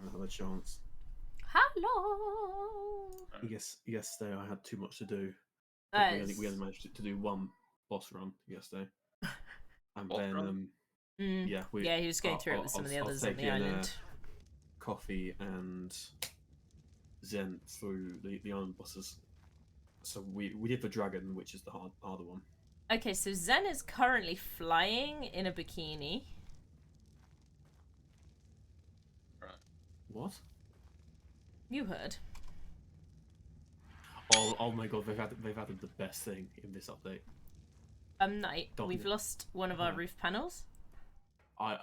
haven't had a chance. Hello. Yes, yesterday I had too much to do. We only managed to do one boss run yesterday, and then yeah, he was going through it with some of the others on the island. Coffee and Zen through the island bosses. So we did the dragon, which is the harder one. Okay, so Zen is currently flying in a bikini. Right. What? You heard. Oh my god, they've added the best thing in this update. Night. We've lost one of our roof panels.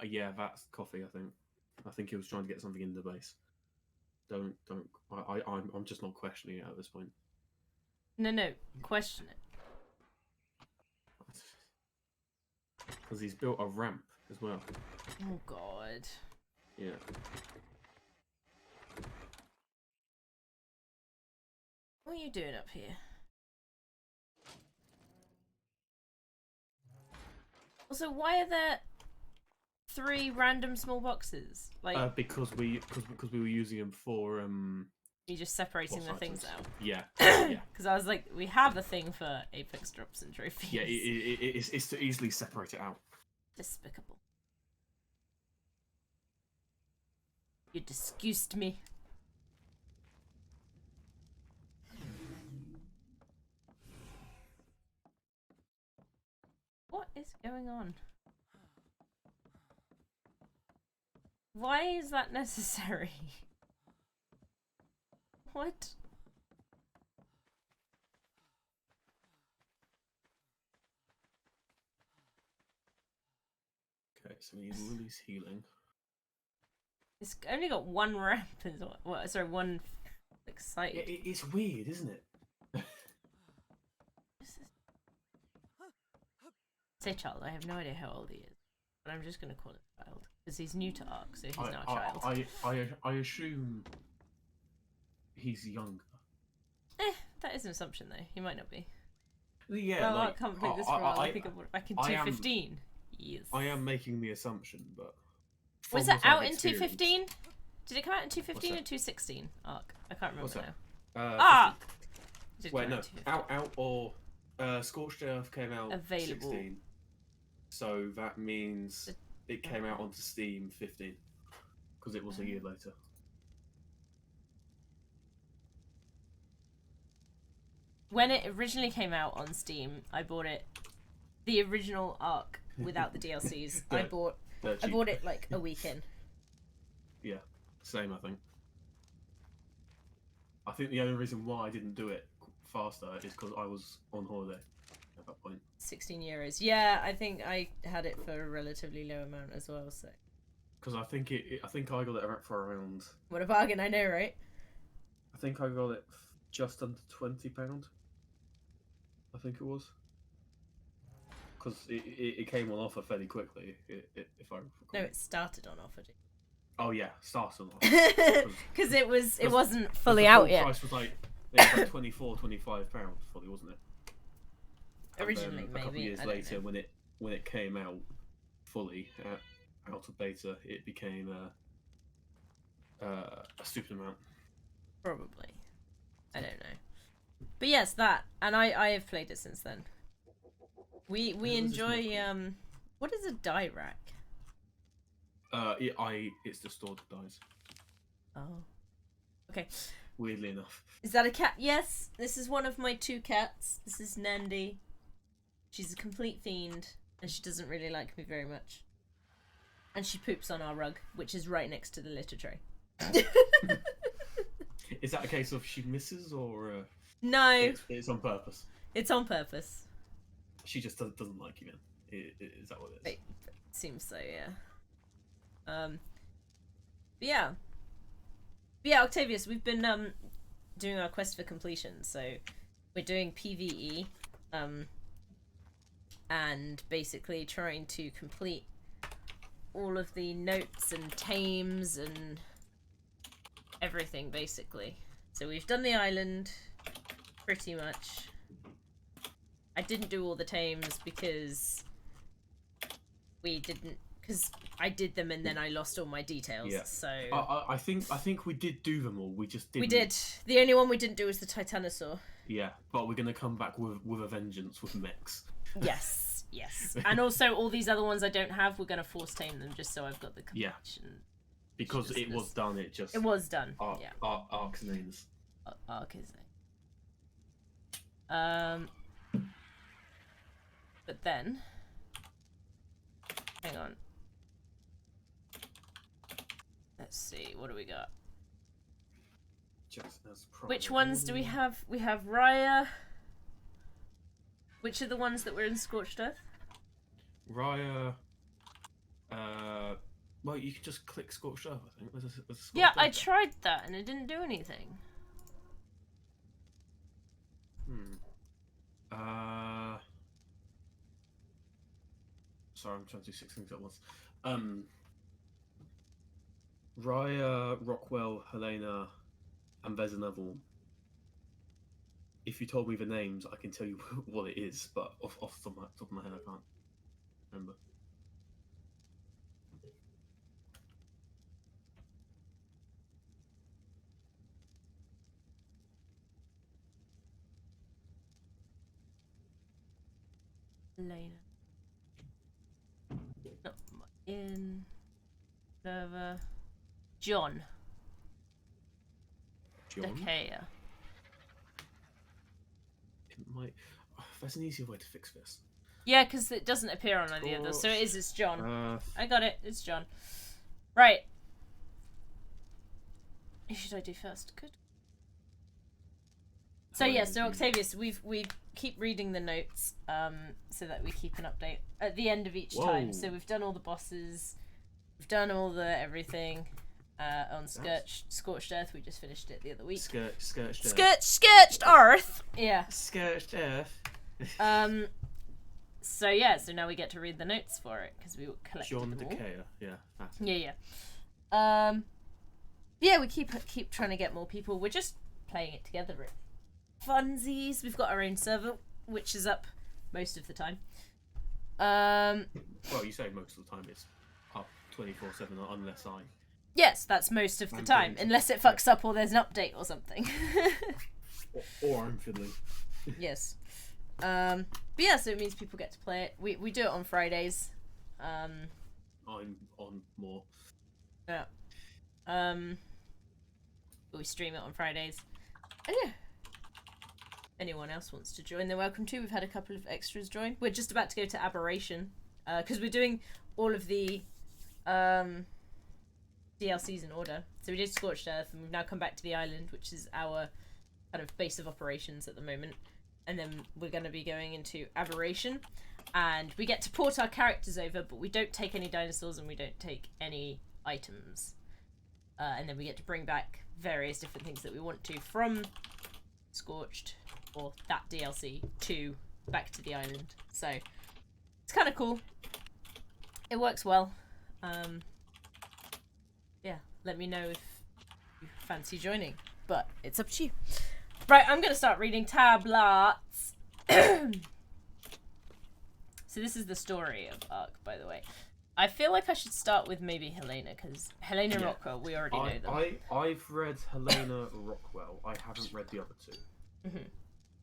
Yeah, that's Coffee. I think he was trying to get something in the base. Don't. I'm just not questioning it at this point. No, question it. Because he's built a ramp as well. Oh god. Yeah. What are you doing up here? Also, why are there 3 random small boxes? Like because we were using them for you're just separating the things out. Yeah. Yeah. Because I was like, we have a thing for Apex drops and trophies. Yeah, it's to easily separate it out. Despicable. You disgust me. What is going on? Why is that necessary? What? Okay, so we need Lily's healing. It's only got one ramp as well. Sorry, one like site. Yeah, it's weird, isn't it? Say child. I have no idea how old he is, but I'm just gonna call him child because he's new to Ark, so he's not a child. I assume he's younger. That is an assumption though. He might not be. Yeah, well, I can't play this for a while. I think I bought it back in 215. Yes. I am making the assumption, but was it out in 215? Did it come out in 215 or 216? Ark. I can't remember now. Ark. Wait, no. Out or Scorched Earth came out available. 16. So that means it came out onto Steam 15 because it was a year later. When it originally came out on Steam, I bought it, the original Ark without the DLCs. I bought it like a week in. Yeah, same I think. I think the only reason why I didn't do it faster is because I was on holiday at that point. 16 euros. Yeah, I think I had it for a relatively low amount as well. So. Because I think I got it for around. What a bargain! I know, right? I think I got it just under £20. I think it was. Because it came on offer fairly quickly, if I recall. No, it started on offer. Oh yeah, started on offer. Because it wasn't fully out yet. The price was like £24, £25 fully, wasn't it? Originally, and maybe. A couple of years later, when it came out fully out of beta, it became a stupid amount. Probably. I don't know. But yes, that, and I have played it since then. We enjoy what is a die rack? It's the stored dies. Oh. Okay. Weirdly enough. Is that a cat? Yes, this is one of my 2 cats. This is Nandy. She's a complete fiend, and she doesn't really like me very much. And she poops on our rug, which is right next to the litter tray. Is that a case of she misses, or no? It's on purpose. It's on purpose. She just doesn't like you, man. Is that what it is? It seems so, yeah. But yeah, Octavius, we've been doing our quest for completion. So we're doing PvE, and basically trying to complete all of the notes and tames and everything, basically. So we've done the island, pretty much. I didn't do all the tames because because I did them and then I lost all my details. Yeah. So I think we did do them all. We just didn't. we did. The only one we didn't do was the Titanosaur. Yeah, but we're gonna come back with a vengeance with mechs. Yes, yes. And also all these other ones I don't have, we're gonna force tame them just so I've got the completion. Yeah. Because it was done. It was done. Yeah. Ark's names. Arc is it? But then, hang on. Let's see. What do we got? Which ones do we have? We have Raya. Which are the ones that were in Scorched Earth? Raya. Well, you can just click Scorched Earth, I think. There's a Scorched Yeah, Earth I there. tried that and it didn't do anything. Sorry, I'm trying to do 6 things at once. Raya, Rockwell, Helena, and there's another one. If you told me the names, I can tell you what it is, but off the top of my head, I can't remember. Elena. Not in. Server. John. Dakaya. It might. There's an easier way to fix this. Yeah, because it doesn't appear on any of the others. So it's John. Earth. I got it. It's John. Right. Who should I do first? Good. So yeah, so Octavius, we keep reading the notes, so that we keep an update at the end of each time. So we've done all the bosses, we've done all the everything, on Scorched Earth. We just finished it the other week. Scorched Earth. Scorched Earth. Yeah. Scorched Earth. So yeah, so now we get to read the notes for it because we collected John them all. Dakaya. Yeah. That's it. Yeah. Yeah, we keep trying to get more people. We're just playing it together. Funsies. We've got our own server, which is up most of the time. Well, you say most of the time. It's up 24/7, unless I. Yes, that's most of the time, unless it fucks up or there's an update or something. or I'm fiddling. Yes. But yeah, so it means people get to play it. We do it on Fridays. I'm on more. Yeah. But we stream it on Fridays. And yeah. Anyone else wants to join, they're welcome to. We've had a couple of extras join. We're just about to go to Aberation, because we're doing all of the DLCs in order. So we did Scorched Earth, and we've now come back to the island, which is our kind of base of operations at the moment. And then we're going to be going into Aberation, and we get to port our characters over, but we don't take any dinosaurs and we don't take any items. And then we get to bring back various different things that we want to from Scorched, or that DLC, to back to the island. So it's kind of cool. It works well. Yeah, let me know if you fancy joining, but it's up to you. Right, I'm going to start reading tablets. So this is the story of Ark, by the way. I feel like I should start with maybe Helena, because Helena and Rockwell, we already know them. I've read Helena Rockwell. I haven't read the other two. Mm-hmm.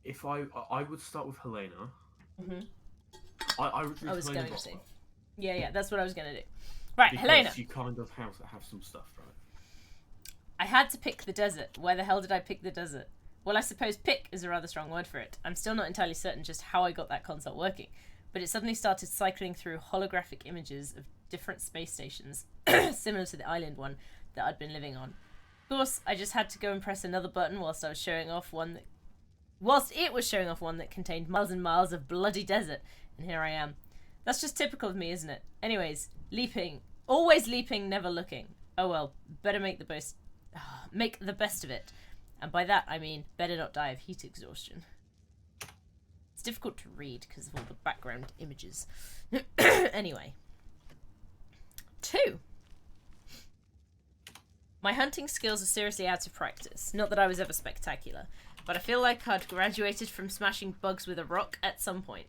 If I would start with Helena. Mm-hmm. I would read I was Helena going to Rockwell. Yeah, that's what I was going to do. Right, Because Helena. you kind of have some stuff, right? I had to pick the desert. Where the hell did I pick the desert? Well, I suppose pick is a rather strong word for it. I'm still not entirely certain just how I got that console working, but it suddenly started cycling through holographic images of different space stations, similar to the island one that I'd been living on. Of course, I just had to go and press another button whilst it was showing off one that contained miles and miles of bloody desert, and here I am. That's just typical of me, isn't it? Anyways, leaping. Always leaping, never looking. Oh well, better make the best of it. And by that, I mean, better not die of heat exhaustion. It's difficult to read because of all the background images. Anyway. 2. My hunting skills are seriously out of practice. Not that I was ever spectacular, but I feel like I'd graduated from smashing bugs with a rock at some point.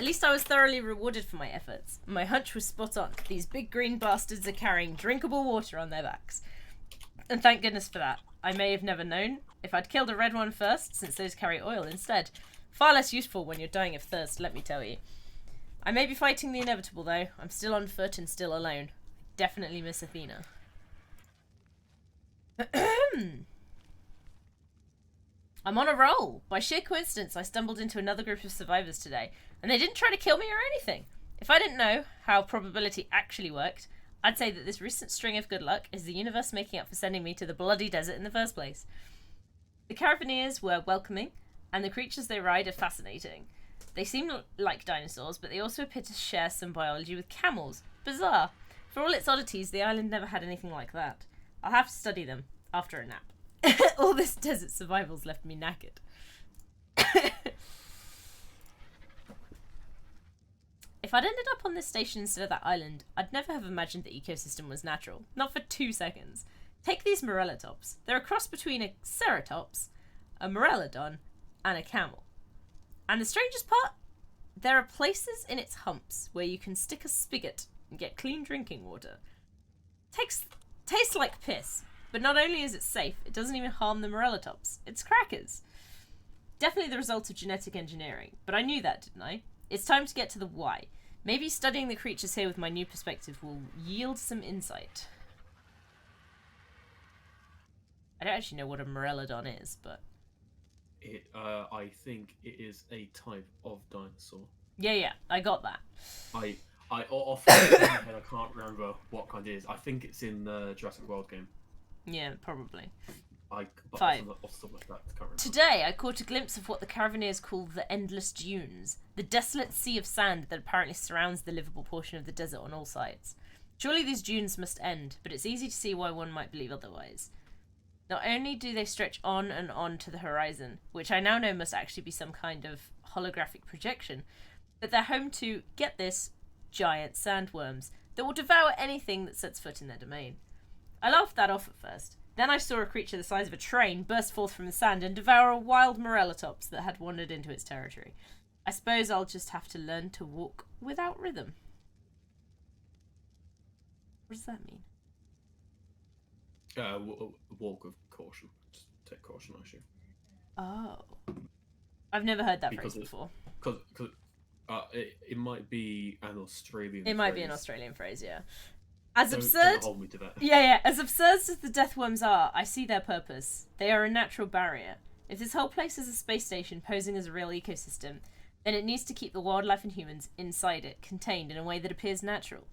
At least I was thoroughly rewarded for my efforts. My hunch was spot on. These big green bastards are carrying drinkable water on their backs. And thank goodness for that. I may have never known if I'd killed a red one first, since those carry oil instead. Far less useful when you're dying of thirst, let me tell you. I may be fighting the inevitable, though. I'm still on foot and still alone. Definitely miss Athena. I'm on a roll. By sheer coincidence, I stumbled into another group of survivors today, and they didn't try to kill me or anything. If I didn't know how probability actually worked, I'd say that this recent string of good luck is the universe making up for sending me to the bloody desert in the first place. The Caravansers were welcoming, and the creatures they ride are fascinating. They seem like dinosaurs, but they also appear to share some biology with camels. Bizarre. For all its oddities, the island never had anything like that. I'll have to study them after a nap. All this desert survival's left me knackered. If I'd ended up on this station instead of that island, I'd never have imagined the ecosystem was natural. Not for 2 seconds. Take these morellatops. They're a cross between a ceratops, a morellodon, and a camel. And the strangest part? There are places in its humps where you can stick a spigot and get clean drinking water. Tastes like piss, but not only is it safe, it doesn't even harm the morellatops. It's crackers. Definitely the result of genetic engineering, but I knew that, didn't I? It's time to get to the why. Maybe studying the creatures here with my new perspective will yield some insight. I don't actually know what a morellodon is, but... I think it is a type of dinosaur. Yeah, I got that. I off the top of my head, I can't remember what kind it is. I think it's in the Jurassic World game. Yeah, probably. Fine. Off the top of my head, I can't remember. Today, I caught a glimpse of what the Caravansers call the Endless Dunes, the desolate sea of sand that apparently surrounds the livable portion of the desert on all sides. Surely these dunes must end, but it's easy to see why one might believe otherwise. Not only do they stretch on and on to the horizon, which I now know must actually be some kind of holographic projection, but they're home to, get this, giant sandworms that will devour anything that sets foot in their domain. I laughed that off at first. Then I saw a creature the size of a train burst forth from the sand and devour a wild morellatops that had wandered into its territory. I suppose I'll just have to learn to walk without rhythm. What does that mean? Walk with caution. Just take caution, I assume. Oh. I've never heard that phrase before. Because it might be an Australian It phrase. might be an Australian phrase, yeah. As absurd... Don't hold me to that. Yeah. As absurd as the deathworms are, I see their purpose. They are a natural barrier. If this whole place is a space station posing as a real ecosystem, then it needs to keep the wildlife and humans inside it, contained in a way that appears natural.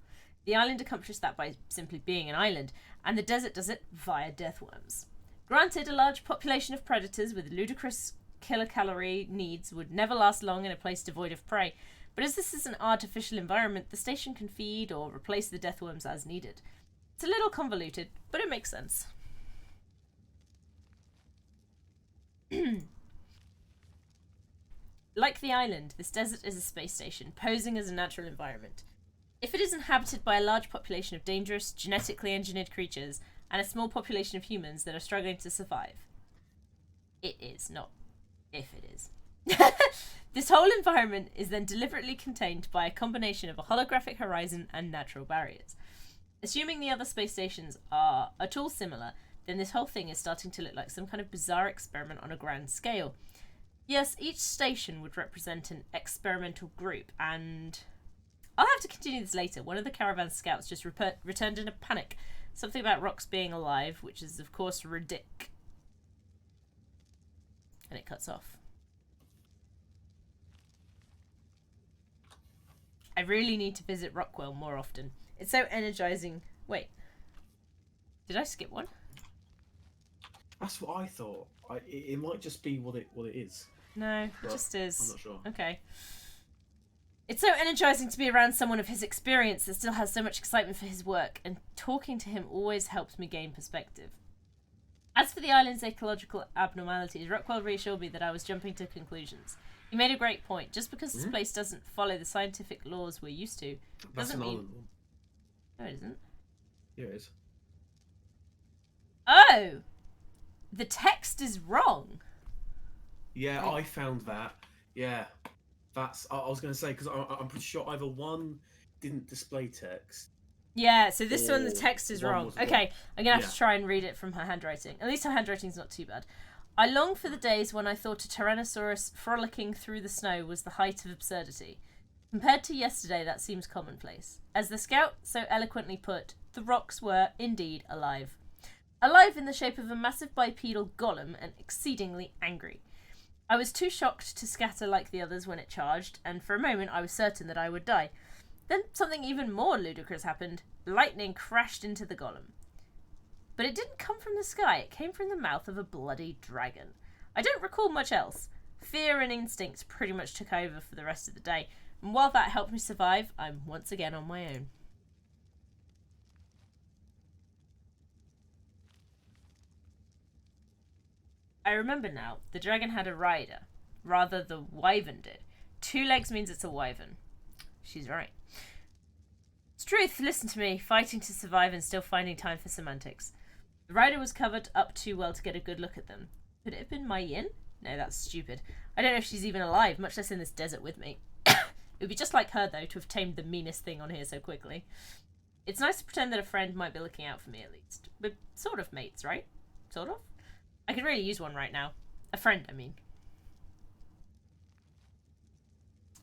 The island accomplished that by simply being an island, and the desert does it via deathworms. Granted, a large population of predators with ludicrous kilocalorie needs would never last long in a place devoid of prey, but as this is an artificial environment, the station can feed or replace the deathworms as needed. It's a little convoluted, but it makes sense. Like the island, this desert is a space station, posing as a natural environment. If it is inhabited by a large population of dangerous, genetically engineered creatures, and a small population of humans that are struggling to survive. It is, not if it is. This whole environment is then deliberately contained by a combination of a holographic horizon and natural barriers. Assuming the other space stations are at all similar, then this whole thing is starting to look like some kind of bizarre experiment on a grand scale. Yes, each station would represent an experimental group, and... I'll have to continue this later. One of the caravan scouts just returned in a panic. Something about rocks being alive, which is, of course, ridiculous. And it cuts off. I really need to visit Rockwell more often. It's so energizing. Wait. Did I skip one? That's what I thought. It might just be what it is. No, it just is. I'm not sure. Okay. It's so energizing to be around someone of his experience that still has so much excitement for his work, and talking to him always helps me gain perspective. As for the island's ecological abnormalities, Rockwell reassured me that I was jumping to conclusions. He made a great point. Just because this place doesn't follow the scientific laws we're used to, doesn't mean... Island one. No, it isn't. Yeah, it is. Oh! The text is wrong. Yeah, I found that. Yeah. I was going to say, because I'm pretty sure either one didn't display text. Yeah, so this one, the Or text is one wrong. was wrong. Okay, I'm going to have Yeah. to try and read it from her handwriting. At least her handwriting's not too bad. I long for the days when I thought a Tyrannosaurus frolicking through the snow was the height of absurdity. Compared to yesterday, that seems commonplace. As the scout so eloquently put, the rocks were, indeed, alive. Alive in the shape of a massive bipedal golem and exceedingly angry. I was too shocked to scatter like the others when it charged, and for a moment I was certain that I would die. Then something even more ludicrous happened. Lightning crashed into the golem. But it didn't come from the sky, it came from the mouth of a bloody dragon. I don't recall much else. Fear and instinct pretty much took over for the rest of the day, and while that helped me survive, I'm once again on my own. I remember now, the dragon had a rider. Rather, the wyvern did. 2 legs means it's a wyvern. She's right. It's truth, listen to me, fighting to survive and still finding time for semantics. The rider was covered up too well to get a good look at them. Could it have been my yin? No, that's stupid. I don't know if she's even alive, much less in this desert with me. It would be just like her, though, to have tamed the meanest thing on here so quickly. It's nice to pretend that a friend might be looking out for me, at least. We're sort of mates, right? Sort of? I could really use one right now. A friend, I mean.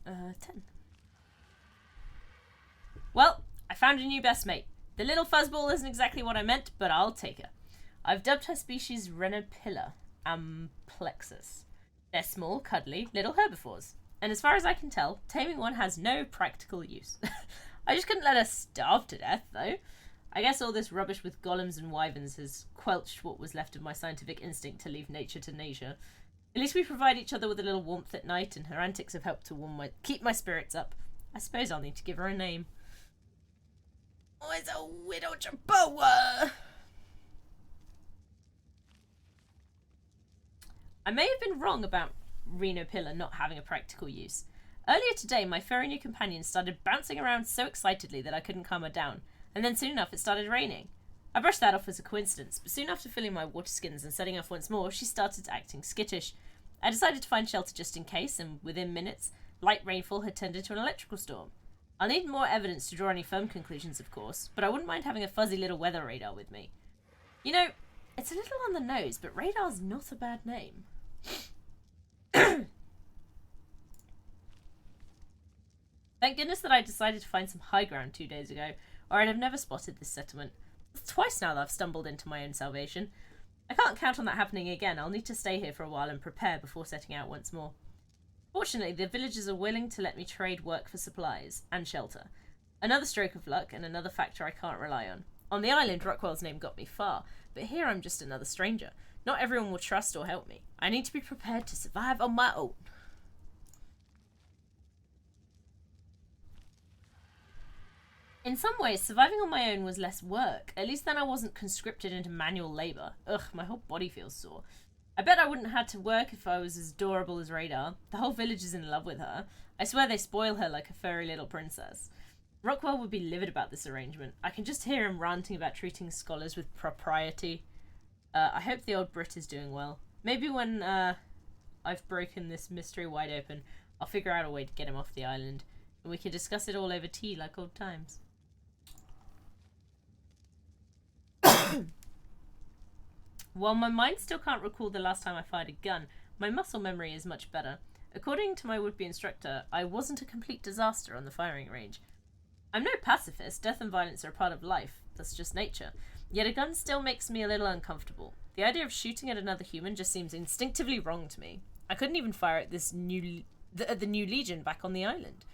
10. Well, I found a new best mate. The little fuzzball isn't exactly what I meant, but I'll take her. I've dubbed her species Renopilla amplexus. They're small, cuddly, little herbivores. And as far as I can tell, taming one has no practical use. I just couldn't let her starve to death, though. I guess all this rubbish with golems and wyverns has quelched what was left of my scientific instinct to leave nature to nature. At least we provide each other with a little warmth at night, and her antics have helped to keep my spirits up. I suppose I'll need to give her a name. Oh, it's a widow Jerboa! I may have been wrong about Renopilla not having a practical use. Earlier today, my furry new companion started bouncing around so excitedly that I couldn't calm her down, and then soon enough it started raining. I brushed that off as a coincidence, but soon after filling my water skins and setting off once more, she started acting skittish. I decided to find shelter just in case, and within minutes, light rainfall had turned into an electrical storm. I'll need more evidence to draw any firm conclusions, of course, but I wouldn't mind having a fuzzy little weather radar with me. You know, it's a little on the nose, but radar's not a bad name. Thank goodness that I decided to find some high ground 2 days ago, or I'd have never spotted this settlement. It's twice now that I've stumbled into my own salvation. I can't count on that happening again. I'll need to stay here for a while and prepare before setting out once more. Fortunately, the villagers are willing to let me trade work for supplies and shelter. Another stroke of luck and another factor I can't rely on. On the island, Rockwell's name got me far, but here I'm just another stranger. Not everyone will trust or help me. I need to be prepared to survive on my own. In some ways, surviving on my own was less work. At least then I wasn't conscripted into manual labour. Ugh, my whole body feels sore. I bet I wouldn't have had to work if I was as adorable as Radar. The whole village is in love with her. I swear they spoil her like a furry little princess. Rockwell would be livid about this arrangement. I can just hear him ranting about treating scholars with propriety. I hope the old Brit is doing well. Maybe when I've broken this mystery wide open, I'll figure out a way to get him off the island, and we can discuss it all over tea like old times. While my mind still can't recall the last time I fired a gun, my muscle memory is much better. According to my would-be instructor, I wasn't a complete disaster on the firing range. I'm no pacifist. Death and violence are a part of life. That's just nature. Yet a gun still makes me a little uncomfortable. The idea of shooting at another human just seems instinctively wrong to me. I couldn't even fire at the new Legion back on the island.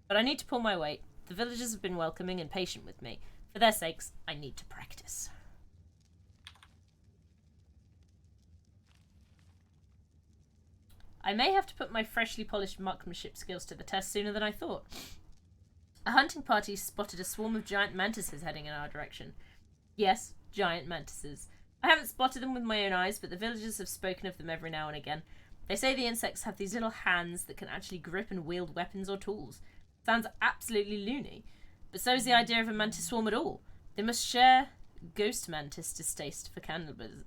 But I need to pull my weight. The villagers have been welcoming and patient with me. For their sakes, I need to practice. I may have to put my freshly polished marksmanship skills to the test sooner than I thought. A hunting party spotted a swarm of giant mantises heading in our direction. Yes, giant mantises. I haven't spotted them with my own eyes, but the villagers have spoken of them every now and again. They say the insects have these little hands that can actually grip and wield weapons or tools. Sounds absolutely loony. But so is the idea of a mantis swarm at all. They must share ghost mantis distaste for cannibalism.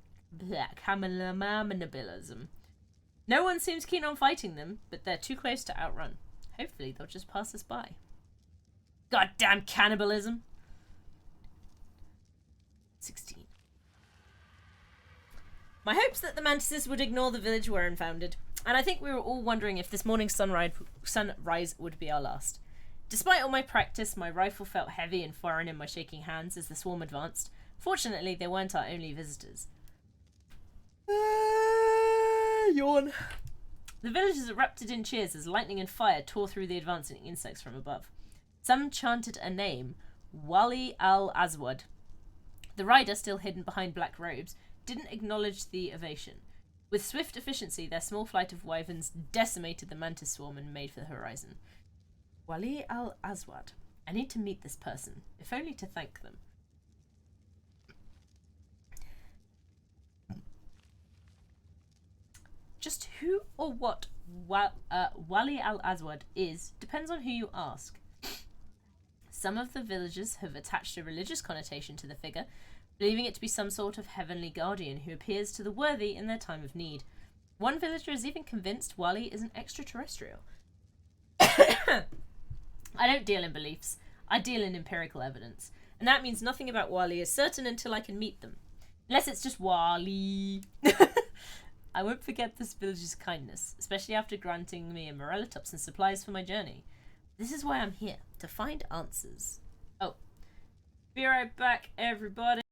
No one seems keen on fighting them, but they're too close to outrun. Hopefully they'll just pass us by. Goddamn cannibalism! 16. My hopes that the mantises would ignore the village were unfounded, and I think we were all wondering if this morning's sunrise would be our last. Despite all my practice, my rifle felt heavy and foreign in my shaking hands as the swarm advanced. Fortunately, they weren't our only visitors. Yawn. The villagers erupted in cheers as lightning and fire tore through the advancing insects from above. Some chanted a name, Wali al-Aswad. The rider, still hidden behind black robes, didn't acknowledge the ovation. With swift efficiency, their small flight of wyverns decimated the mantis swarm and made for the horizon. Wali al-Aswad. I need to meet this person, if only to thank them. Just who or what Wali al-Aswad is depends on who you ask. Some of the villagers have attached a religious connotation to the figure, believing it to be some sort of heavenly guardian who appears to the worthy in their time of need. One villager is even convinced Wali is an extraterrestrial. I don't deal in beliefs, I deal in empirical evidence, and that means nothing about Wali is certain until I can meet them. Unless it's just Wali. I won't forget this village's kindness, especially after granting me a morellatops and supplies for my journey. This is why I'm here, to find answers. Oh. Be right back, everybody.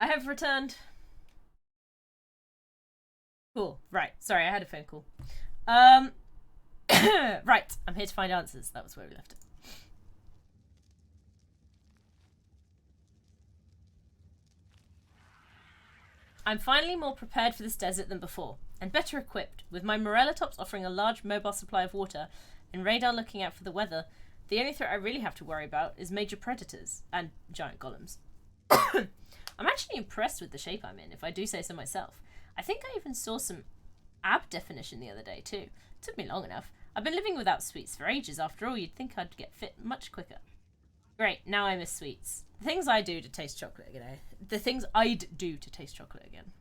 I have returned. Cool. Right. Sorry, I had a phone call. Right. I'm here to find answers. That was where we left it. I'm finally more prepared for this desert than before, and better equipped. With my morellatops offering a large mobile supply of water, and radar looking out for the weather, the only threat I really have to worry about is major predators and giant golems. I'm actually impressed with the shape I'm in, if I do say so myself. I think I even saw some ab definition the other day, too. It took me long enough. I've been living without sweets for ages. After all, you'd think I'd get fit much quicker. Great, now I miss sweets. The things I do to taste chocolate, you know. The things I'd do to taste chocolate again.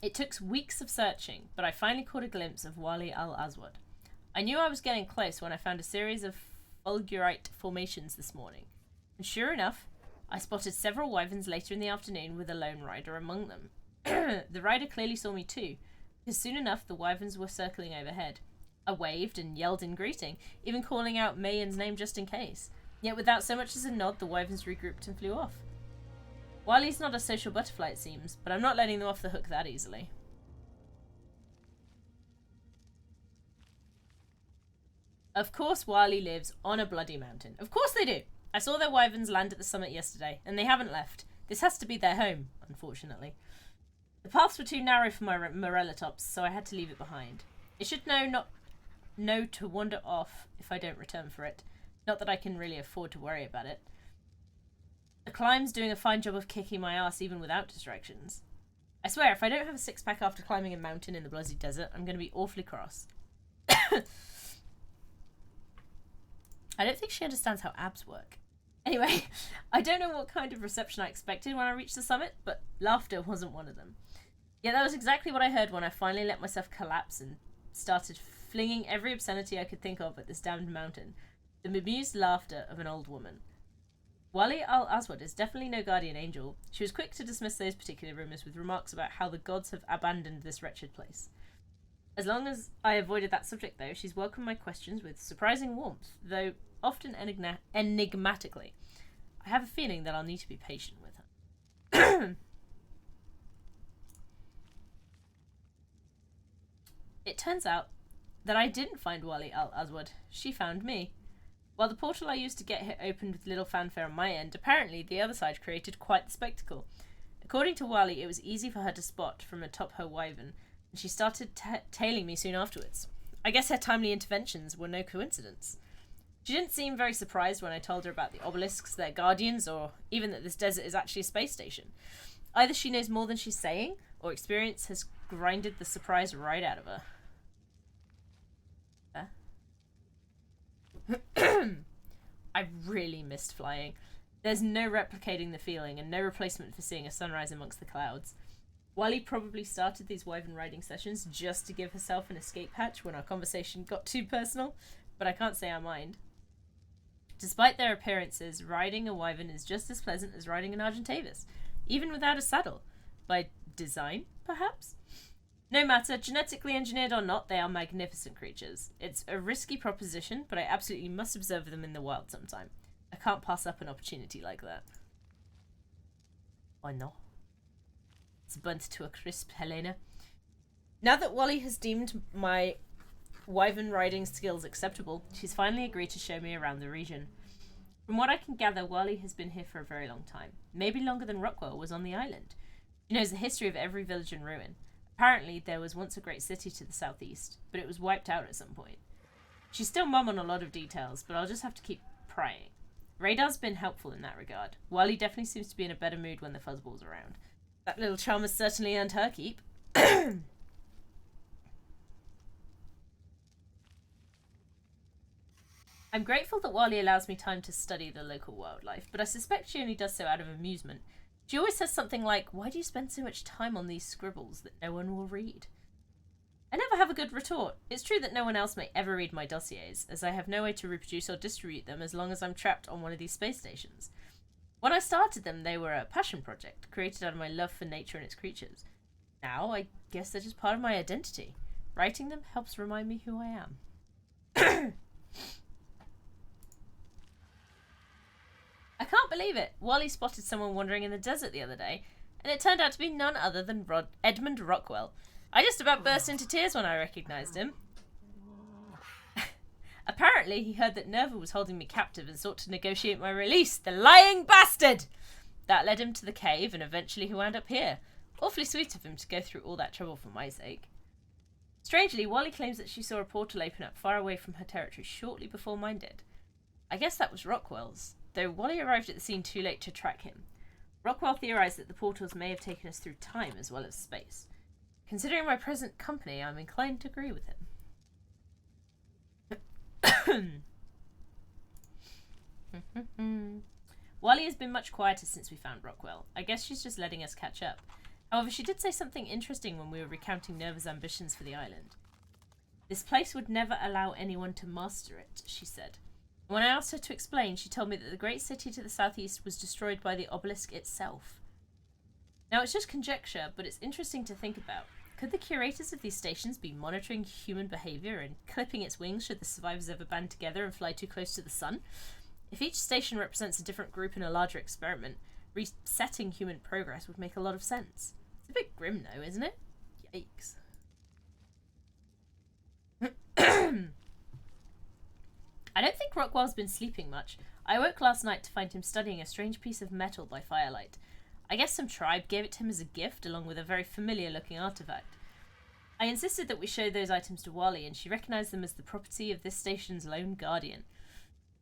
It took weeks of searching, but I finally caught a glimpse of Wali al-Aswad. I knew I was getting close when I found a series of fulgurite formations this morning. And sure enough, I spotted several wyverns later in the afternoon with a lone rider among them. The rider clearly saw me too, because soon enough the wyverns were circling overhead. I waved and yelled in greeting, even calling out Mayan's name just in case. Yet without so much as a nod, the wyverns regrouped and flew off. Wali's not a social butterfly, it seems, but I'm not letting them off the hook that easily. Of course Wali lives on a bloody mountain. Of course they do! I saw their wyverns land at the summit yesterday, and they haven't left. This has to be their home, unfortunately. The paths were too narrow for my morellatops, so I had to leave it behind. It should know to wander off if I don't return for it. Not that I can really afford to worry about it. The climb's doing a fine job of kicking my ass even without distractions. I swear, if I don't have a six-pack after climbing a mountain in the bloody desert, I'm going to be awfully cross. I don't think she understands how abs work. Anyway, I don't know what kind of reception I expected when I reached the summit, but laughter wasn't one of them. Yet that was exactly what I heard when I finally let myself collapse and started flinging every obscenity I could think of at this damned mountain. The bemused laughter of an old woman. Wali al-Aswad is definitely no guardian angel. She was quick to dismiss those particular rumours with remarks about how the gods have abandoned this wretched place. As long as I avoided that subject, though, she's welcomed my questions with surprising warmth, though often enigmatically. I have a feeling that I'll need to be patient with her. It turns out that I didn't find Wali al-Aswad. She found me. While the portal I used to get here opened with little fanfare on my end, apparently the other side created quite the spectacle. According to Wally, it was easy for her to spot from atop her wyvern, and she started tailing me soon afterwards. I guess her timely interventions were no coincidence. She didn't seem very surprised when I told her about the obelisks, their guardians, or even that this desert is actually a space station. Either she knows more than she's saying, or experience has grinded the surprise right out of her. I really missed flying. There's no replicating the feeling and no replacement for seeing a sunrise amongst the clouds. Wally probably started these wyvern riding sessions just to give herself an escape hatch when our conversation got too personal, but I can't say I mind. Despite their appearances, riding a wyvern is just as pleasant as riding an Argentavis, even without a saddle. By design, perhaps? No matter, genetically engineered or not, they are magnificent creatures. It's a risky proposition, but I absolutely must observe them in the wild sometime. I can't pass up an opportunity like that. Why not? It's burnt to a crisp, Helena. Now that Wally has deemed my wyvern riding skills acceptable, she's finally agreed to show me around the region. From what I can gather, Wally has been here for a very long time. Maybe longer than Rockwell was on the island. She knows the history of every village and ruin. Apparently, there was once a great city to the southeast, but it was wiped out at some point. She's still mum on a lot of details, but I'll just have to keep prying. Radar's been helpful in that regard. Wally definitely seems to be in a better mood when the fuzzball's around. That little charm has certainly earned her keep. I'm grateful that Wally allows me time to study the local wildlife, but I suspect she only does so out of amusement. She always says something like, "Why do you spend so much time on these scribbles that no one will read?" I never have a good retort. It's true that no one else may ever read my dossiers, as I have no way to reproduce or distribute them as long as I'm trapped on one of these space stations. When I started them, they were a passion project, created out of my love for nature and its creatures. Now, I guess they're just part of my identity. Writing them helps remind me who I am. I can't believe it. Wally spotted someone wandering in the desert the other day, and it turned out to be none other than Edmund Rockwell. I just about burst into tears when I recognised him. Apparently, he heard that Nerva was holding me captive and sought to negotiate my release. The lying bastard! That led him to the cave, and eventually he wound up here. Awfully sweet of him to go through all that trouble for my sake. Strangely, Wally claims that she saw a portal open up far away from her territory shortly before mine did. I guess that was Rockwell's, though Wally arrived at the scene too late to track him. Rockwell theorised that the portals may have taken us through time as well as space. Considering my present company, I'm inclined to agree with him. Wally has been much quieter since we found Rockwell. I guess she's just letting us catch up. However, she did say something interesting when we were recounting Nerva's ambitions for the island. This place would never allow anyone to master it, she said. When I asked her to explain, she told me that the great city to the southeast was destroyed by the obelisk itself. Now, it's just conjecture, but it's interesting to think about. Could the curators of these stations be monitoring human behaviour and clipping its wings should the survivors ever band together and fly too close to the sun? If each station represents a different group in a larger experiment, resetting human progress would make a lot of sense. It's a bit grim, though, isn't it? Yikes. I don't think Rockwell's been sleeping much. I awoke last night to find him studying a strange piece of metal by firelight. I guess some tribe gave it to him as a gift, along with a very familiar-looking artifact. I insisted that we show those items to Wally, and she recognised them as the property of this station's lone guardian.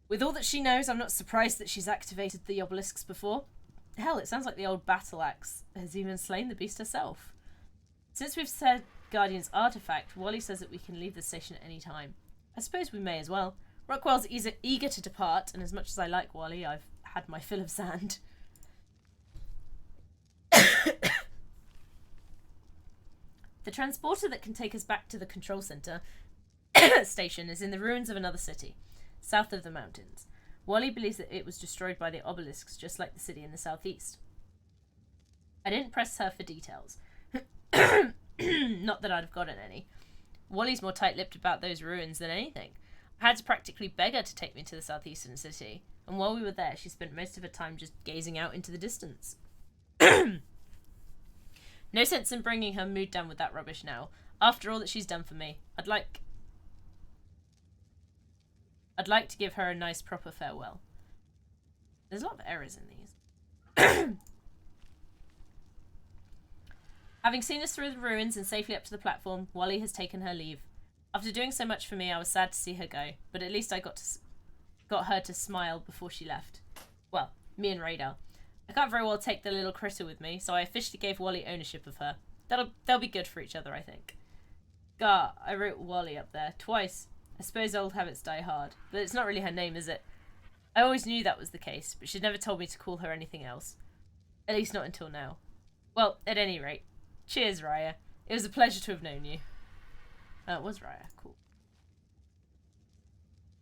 With all that she knows, I'm not surprised that she's activated the obelisks before. Hell, it sounds like the old battle axe has even slain the beast herself. Since we've said Guardian's artifact, Wally says that we can leave the station at any time. I suppose we may as well. Rockwell's eager to depart, and as much as I like Wally, I've had my fill of sand. The transporter that can take us back to the control center station is in the ruins of another city, south of the mountains. Wally believes that it was destroyed by the obelisks, just like the city in the southeast. I didn't press her for details. Not that I'd have gotten any. Wally's more tight-lipped about those ruins than anything. I had to practically beg her to take me to the southeastern city, and while we were there, she spent most of her time just gazing out into the distance. No sense in bringing her mood down with that rubbish now. After all that she's done for me, I'd I'd like to give her a nice proper farewell. There's a lot of errors in these. Having seen us through the ruins and safely up to the platform, Wally has taken her leave. After doing so much for me, I was sad to see her go, but at least I got her to smile before she left. Well, me and Radar. I can't very well take the little critter with me, so I officially gave Wally ownership of her. They'll be good for each other, I think. Gah, I wrote Wally up there, twice. I suppose old habits die hard, but it's not really her name, is it? I always knew that was the case, but she'd never told me to call her anything else. At least not until now. Well, at any rate, cheers, Raya. It was a pleasure to have known you. It was Raya, cool.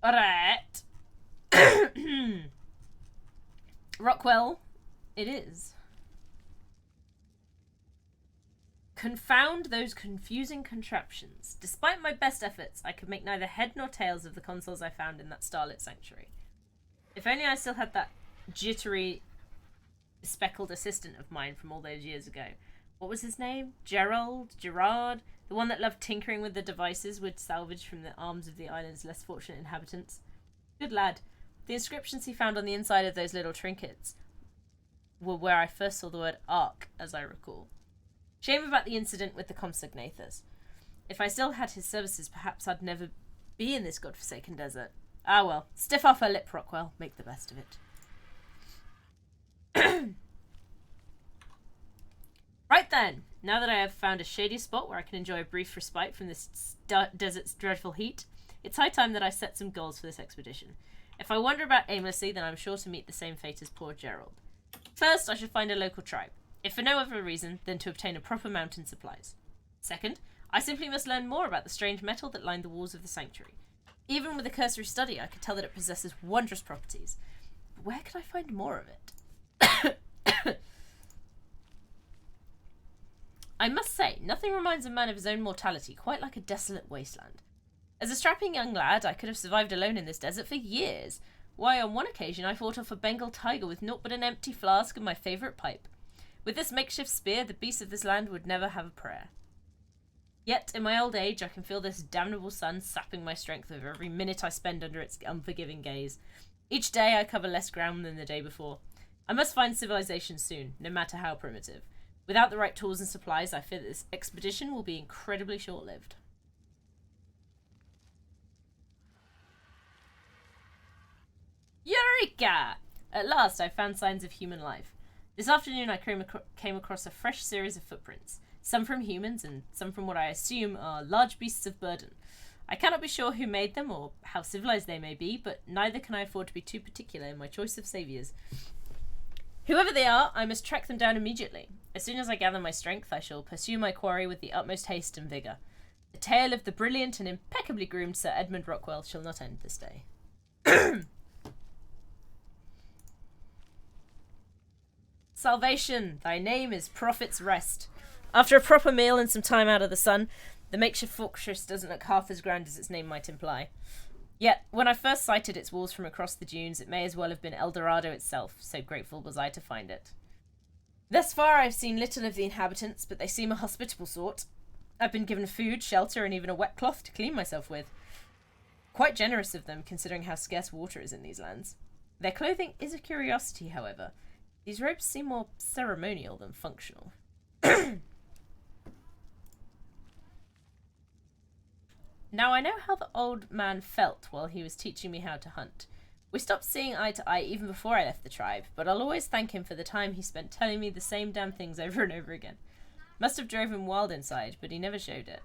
Alright. Rockwell, it is. Confound those confusing contraptions. Despite my best efforts, I could make neither head nor tails of the consoles I found in that starlit sanctuary. If only I still had that jittery, speckled assistant of mine from all those years ago. What was his name? Gerard? The one that loved tinkering with the devices we'd salvaged from the arms of the island's less fortunate inhabitants. Good lad. The inscriptions he found on the inside of those little trinkets were where I first saw the word Ark, as I recall. Shame about the incident with the Compsognathus. If I still had his services, perhaps I'd never be in this godforsaken desert. Ah well, stiff off her lip, Rockwell. Make the best of it. Right then, now that I have found a shady spot where I can enjoy a brief respite from this desert's dreadful heat, it's high time that I set some goals for this expedition. If I wander about aimlessly, then I'm sure to meet the same fate as poor Gerald. First, I should find a local tribe, if for no other reason than to obtain a proper mountain supplies. Second, I simply must learn more about the strange metal that lined the walls of the sanctuary. Even with a cursory study, I could tell that it possesses wondrous properties. But where could I find more of it? I must say, nothing reminds a man of his own mortality quite like a desolate wasteland. As a strapping young lad, I could have survived alone in this desert for years. Why, on one occasion, I fought off a Bengal tiger with naught but an empty flask and my favourite pipe. With this makeshift spear, the beasts of this land would never have a prayer. Yet, in my old age, I can feel this damnable sun sapping my strength with every minute I spend under its unforgiving gaze. Each day I cover less ground than the day before. I must find civilization soon, no matter how primitive. Without the right tools and supplies, I fear that this expedition will be incredibly short-lived. Eureka! At last, I found signs of human life. This afternoon, I came across a fresh series of footprints, some from humans and some from what I assume are large beasts of burden. I cannot be sure who made them or how civilized they may be, but neither can I afford to be too particular in my choice of saviours. Whoever they are, I must track them down immediately. As soon as I gather my strength, I shall pursue my quarry with the utmost haste and vigour. The tale of the brilliant and impeccably groomed Sir Edmund Rockwell shall not end this day. Salvation, thy name is Prophet's Rest. After a proper meal and some time out of the sun, the makeshift fortress doesn't look half as grand as its name might imply. Yet, when I first sighted its walls from across the dunes, it may as well have been El Dorado itself, so grateful was I to find it. Thus far I've seen little of the inhabitants, but they seem a hospitable sort. I've been given food, shelter, and even a wet cloth to clean myself with. Quite generous of them, considering how scarce water is in these lands. Their clothing is a curiosity, however. These robes seem more ceremonial than functional. Now I know how the old man felt while he was teaching me how to hunt. We stopped seeing eye to eye even before I left the tribe, but I'll always thank him for the time he spent telling me the same damn things over and over again. Must have drove him wild inside, but he never showed it.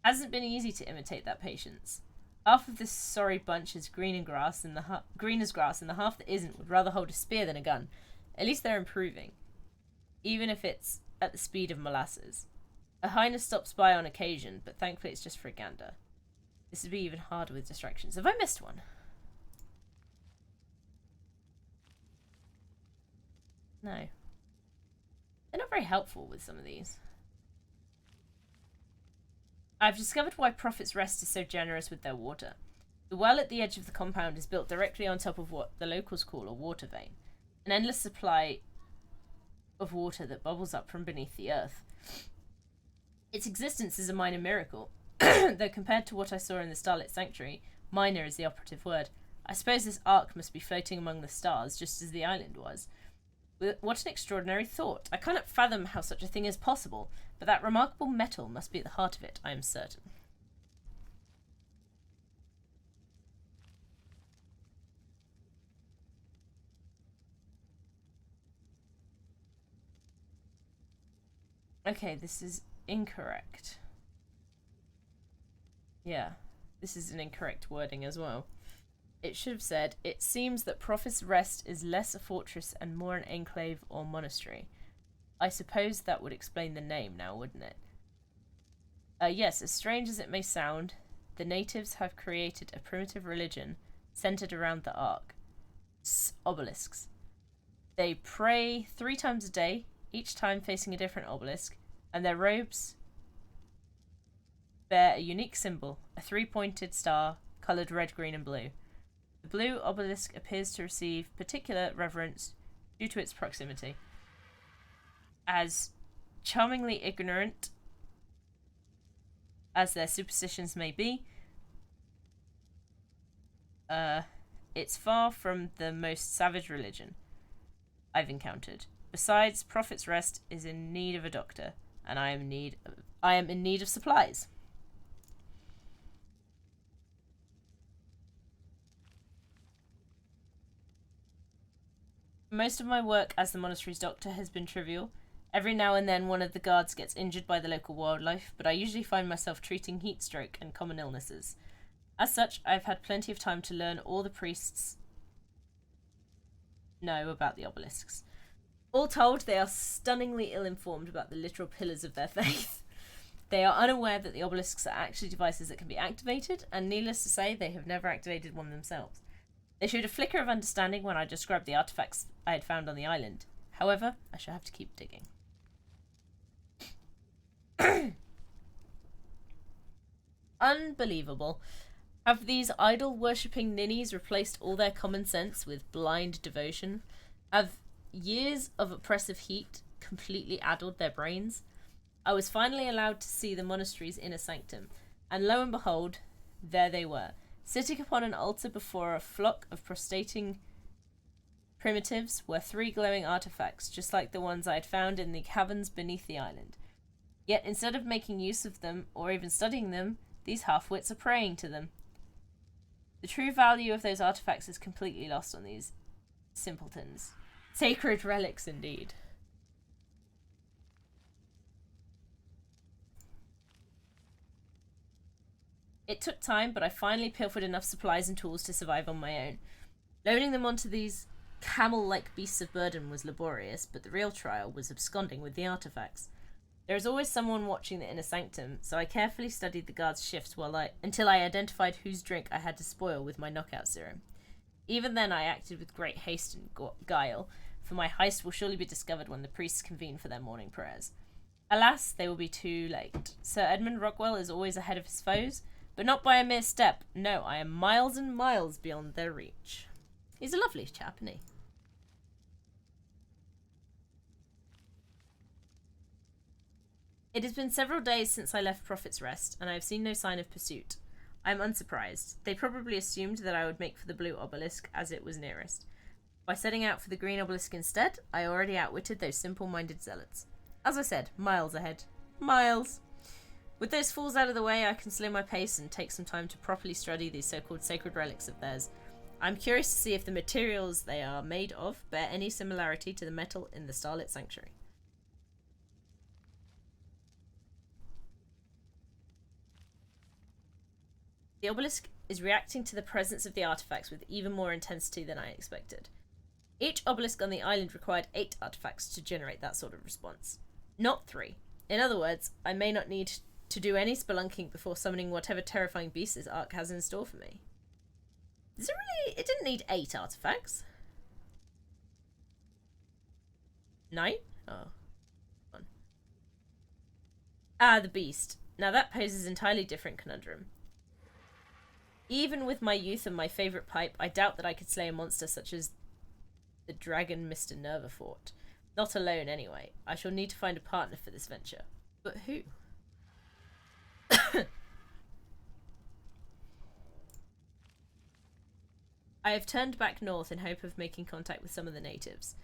Hasn't been easy to imitate that patience. Half of this sorry bunch is green as grass, and the half that isn't would rather hold a spear than a gun. At least they're improving, even if it's at the speed of molasses. Her Highness stops by on occasion, but thankfully it's just for a gander. This would be even harder with distractions. Have I missed one? No. They're not very helpful with some of these. I've discovered why Prophet's Rest is so generous with their water. The well at the edge of the compound is built directly on top of what the locals call a water vein, an endless supply of water that bubbles up from beneath the earth. Its existence is a minor miracle, though compared to what I saw in the Starlit Sanctuary, Minor is the operative word. I suppose this ark must be floating among the stars, just as the island was. What an extraordinary thought. I cannot fathom how such a thing is possible, but that remarkable metal must be at the heart of it, I am certain. Okay, this is incorrect. Yeah, this is an incorrect wording as well. It should have said, it seems that Prophet's Rest is less a fortress and more an enclave or monastery. I suppose that would explain the name now, wouldn't it? Yes, as strange as it may sound, the natives have created a primitive religion centered around the Ark. Obelisks. They pray 3 times a day, each time facing a different obelisk, and their robes bear a unique symbol, a 3-pointed star, coloured red, green, and blue. The blue obelisk appears to receive particular reverence due to its proximity. As charmingly ignorant as their superstitions may be, it's far from the most savage religion I've encountered. Besides, Prophet's Rest is in need of a doctor, and I am in need of supplies. Most of my work as the monastery's doctor has been trivial. Every now and then one of the guards gets injured by the local wildlife, but I usually find myself treating heat stroke and common illnesses. As such, I've had plenty of time to learn all the priests know about the obelisks. All told, they are stunningly ill-informed about the literal pillars of their faith. They are unaware that the obelisks are actually devices that can be activated, and needless to say, they have never activated one themselves. They showed a flicker of understanding when I described the artifacts I had found on the island. However, I shall have to keep digging. Unbelievable. Have these idol-worshipping ninnies replaced all their common sense with blind devotion? Have years of oppressive heat completely addled their brains? I was finally allowed to see the monastery's inner sanctum, and lo and behold, there they were, sitting upon an altar before a flock of prostrating primitives were 3 glowing artifacts, just like the ones I had found in the caverns beneath the island. Yet instead of making use of them, or even studying them, these half-wits are praying to them. The true value of those artifacts is completely lost on these simpletons. Sacred relics, indeed. It took time, but I finally pilfered enough supplies and tools to survive on my own. Loading them onto these camel-like beasts of burden was laborious, but the real trial was absconding with the artifacts. There is always someone watching the inner sanctum, so I carefully studied the guards' shifts until I identified whose drink I had to spoil with my knockout serum. Even then I acted with great haste and guile, for my heist will surely be discovered when the priests convene for their morning prayers. Alas, they will be too late. Sir Edmund Rockwell is always ahead of his foes, but not by a mere step. No, I am miles and miles beyond their reach. He's a lovely chap, isn't he? It has been several days since I left Prophet's Rest, and I have seen no sign of pursuit. I am unsurprised. They probably assumed that I would make for the blue obelisk, as it was nearest. By setting out for the green obelisk instead, I already outwitted those simple-minded zealots. As I said, miles ahead. Miles! With those fools out of the way, I can slow my pace and take some time to properly study these so-called sacred relics of theirs. I'm curious to see if the materials they are made of bear any similarity to the metal in the starlit sanctuary. The obelisk is reacting to the presence of the artifacts with even more intensity than I expected. Each obelisk on the island required 8 artifacts to generate that sort of response. Not 3. In other words, I may not need to do any spelunking before summoning whatever terrifying beast this ark has in store for me. It didn't need 8 artifacts. 9? Oh. One. Ah, the beast. Now that poses an entirely different conundrum. Even with my youth and my favourite pipe, I doubt that I could slay a monster such as the dragon Mr. Nerva fought. Not alone, anyway. I shall need to find a partner for this venture. But who? I have turned back north in hope of making contact with some of the natives.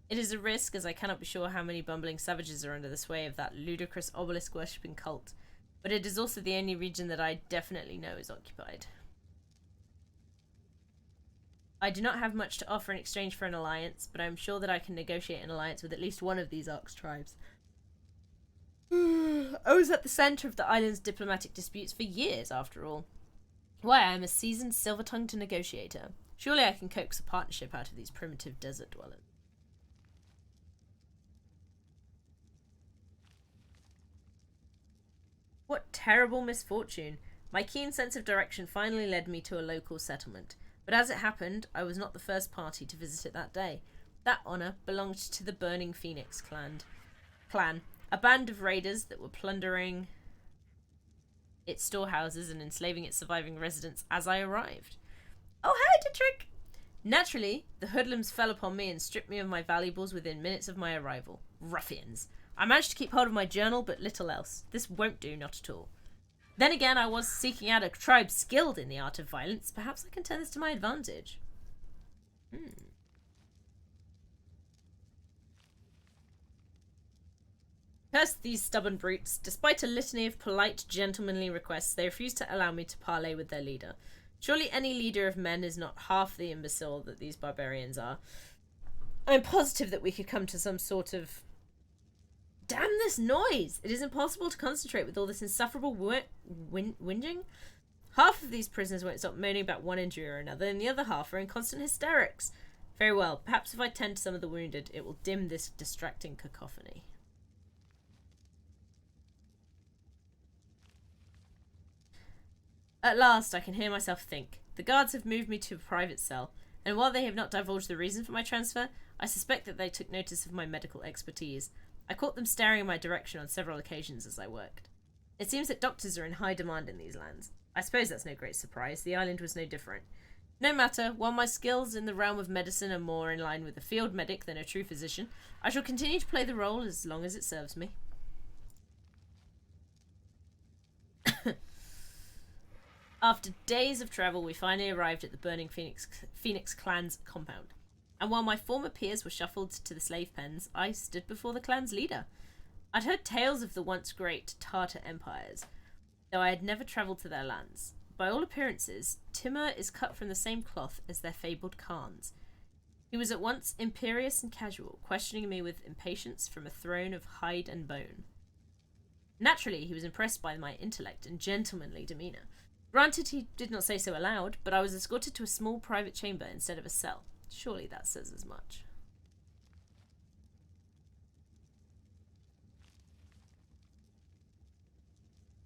It is a risk, as I cannot be sure how many bumbling savages are under the sway of that ludicrous obelisk-worshipping cult, but it is also the only region that I definitely know is occupied. I do not have much to offer in exchange for an alliance, but I am sure that I can negotiate an alliance with at least one of these Arx tribes. I was at the centre of the island's diplomatic disputes for years, after all. Why, I am a seasoned silver-tongued negotiator. Surely I can coax a partnership out of these primitive desert dwellers. What terrible misfortune! My keen sense of direction finally led me to a local settlement, but as it happened, I was not the first party to visit it that day. That honour belonged to the Burning Phoenix clan, a band of raiders that were plundering its storehouses and enslaving its surviving residents as I arrived. Oh, hi, Dietrich! Naturally, the hoodlums fell upon me and stripped me of my valuables within minutes of my arrival. Ruffians. I managed to keep hold of my journal, but little else. This won't do, not at all. Then again, I was seeking out a tribe skilled in the art of violence. Perhaps I can turn this to my advantage. Curse these stubborn brutes. Despite a litany of polite, gentlemanly requests, they refuse to allow me to parley with their leader. Surely any leader of men is not half the imbecile that these barbarians are. I'm positive that we could come to some sort of... Damn this noise! It is impossible to concentrate with all this insufferable whinging. Half of these prisoners won't stop moaning about one injury or another, and the other half are in constant hysterics. Very well, perhaps if I tend to some of the wounded, it will dim this distracting cacophony. At last, I can hear myself think. The guards have moved me to a private cell, and while they have not divulged the reason for my transfer, I suspect that they took notice of my medical expertise. I caught them staring in my direction on several occasions as I worked. It seems that doctors are in high demand in these lands. I suppose that's no great surprise. The island was no different. No matter, while my skills in the realm of medicine are more in line with a field medic than a true physician, I shall continue to play the role as long as it serves me. After days of travel, we finally arrived at the Burning Phoenix clan's compound. And while my former peers were shuffled to the slave pens, I stood before the clan's leader. I'd heard tales of the once great Tartar empires, though I had never travelled to their lands. By all appearances, Timur is cut from the same cloth as their fabled Khans. He was at once imperious and casual, questioning me with impatience from a throne of hide and bone. Naturally, he was impressed by my intellect and gentlemanly demeanour. Granted, he did not say so aloud, but I was escorted to a small private chamber instead of a cell. Surely that says as much.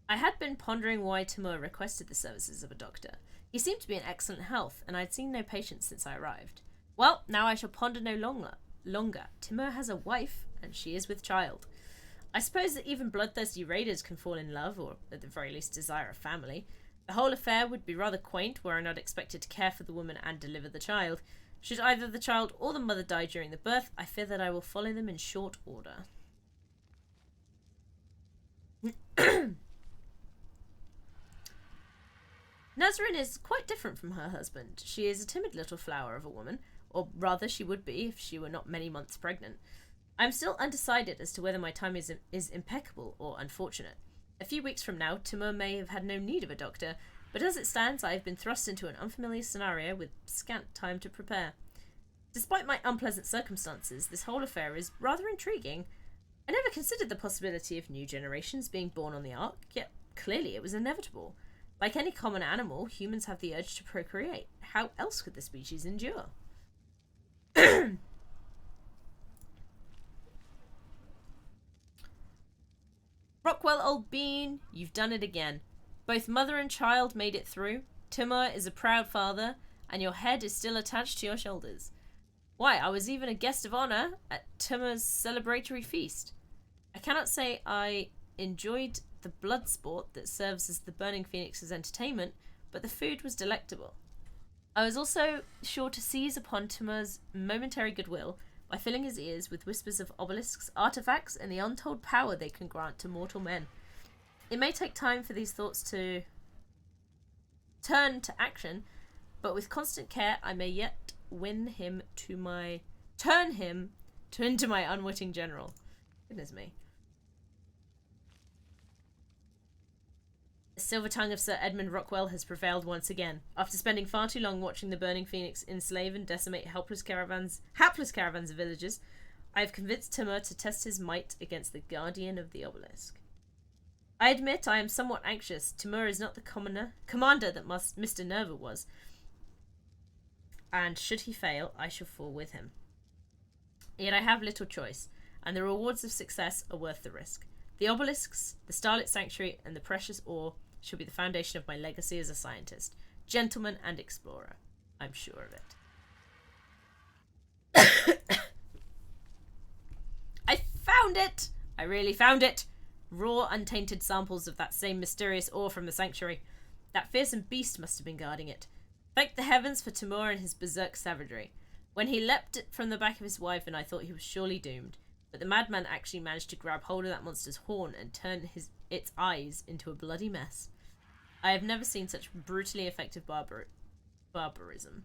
I had been pondering why Timur requested the services of a doctor. He seemed to be in excellent health, and I had seen no patients since I arrived. Well, now I shall ponder no longer. Timur has a wife, and she is with child. I suppose that even bloodthirsty raiders can fall in love, or at the very least desire a family. The whole affair would be rather quaint were I not expected to care for the woman and deliver the child. Should either the child or the mother die during the birth, I fear that I will follow them in short order. Nazarene is quite different from her husband. She is a timid little flower of a woman, or rather she would be if she were not many months pregnant. I am still undecided as to whether my time is impeccable or unfortunate. A few weeks from now, Timur may have had no need of a doctor, but as it stands, I have been thrust into an unfamiliar scenario with scant time to prepare. Despite my unpleasant circumstances, this whole affair is rather intriguing. I never considered the possibility of new generations being born on the Ark, yet clearly it was inevitable. Like any common animal, humans have the urge to procreate. How else could the species endure? Rockwell, old bean, you've done it again. Both mother and child made it through. Timur is a proud father, and your head is still attached to your shoulders. Why, I was even a guest of honour at Timur's celebratory feast. I cannot say I enjoyed the blood sport that serves as the Burning Phoenix's entertainment, but the food was delectable. I was also sure to seize upon Timur's momentary goodwill by filling his ears with whispers of obelisks, artifacts, and the untold power they can grant to mortal men. It may take time for these thoughts to turn to action, but with constant care I may yet turn him into my unwitting general. Goodness me. The silver tongue of Sir Edmund Rockwell has prevailed once again. After spending far too long watching the burning phoenix enslave and decimate hapless caravans of villagers, I have convinced Timur to test his might against the guardian of the obelisk. I admit I am somewhat anxious. Timur is not the commander that Mr. Nerva was, and should he fail, I shall fall with him. Yet I have little choice, and the rewards of success are worth the risk. The obelisks, the starlit sanctuary, and the precious ore shall be the foundation of my legacy as a scientist, gentleman, and explorer. I'm sure of it. I found it! I really found it! Raw, untainted samples of that same mysterious ore from the sanctuary. That fearsome beast must have been guarding it. Thank the heavens for Timur and his berserk savagery. When he leapt it from the back of his wyvern, I thought he was surely doomed. But the madman actually managed to grab hold of that monster's horn and turn its eyes into a bloody mess. I have never seen such brutally effective barbarism.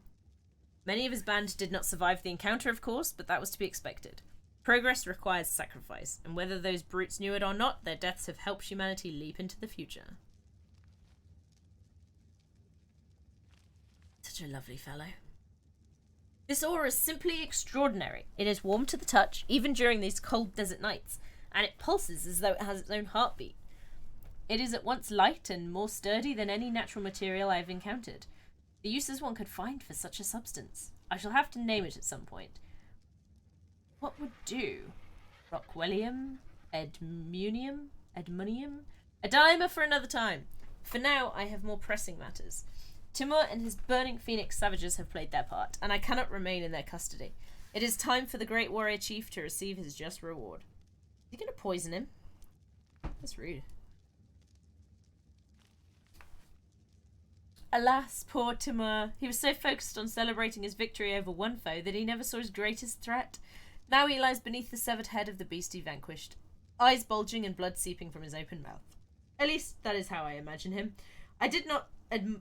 Many of his band did not survive the encounter, of course, but that was to be expected. Progress requires sacrifice, and whether those brutes knew it or not, their deaths have helped humanity leap into the future. Such a lovely fellow. This ore is simply extraordinary. It is warm to the touch, even during these cold desert nights, and it pulses as though it has its own heartbeat. It is at once light and more sturdy than any natural material I have encountered. The uses one could find for such a substance. I shall have to name it at some point. What would do? Rockwellium? Edmunium? A dilemma for another time. For now, I have more pressing matters. Timur and his burning phoenix savages have played their part, and I cannot remain in their custody. It is time for the great warrior chief to receive his just reward. Is he going to poison him? That's rude. Alas, poor Timur. He was so focused on celebrating his victory over one foe that he never saw his greatest threat. Now he lies beneath the severed head of the beast he vanquished, eyes bulging and blood seeping from his open mouth. At least, that is how I imagine him. I did not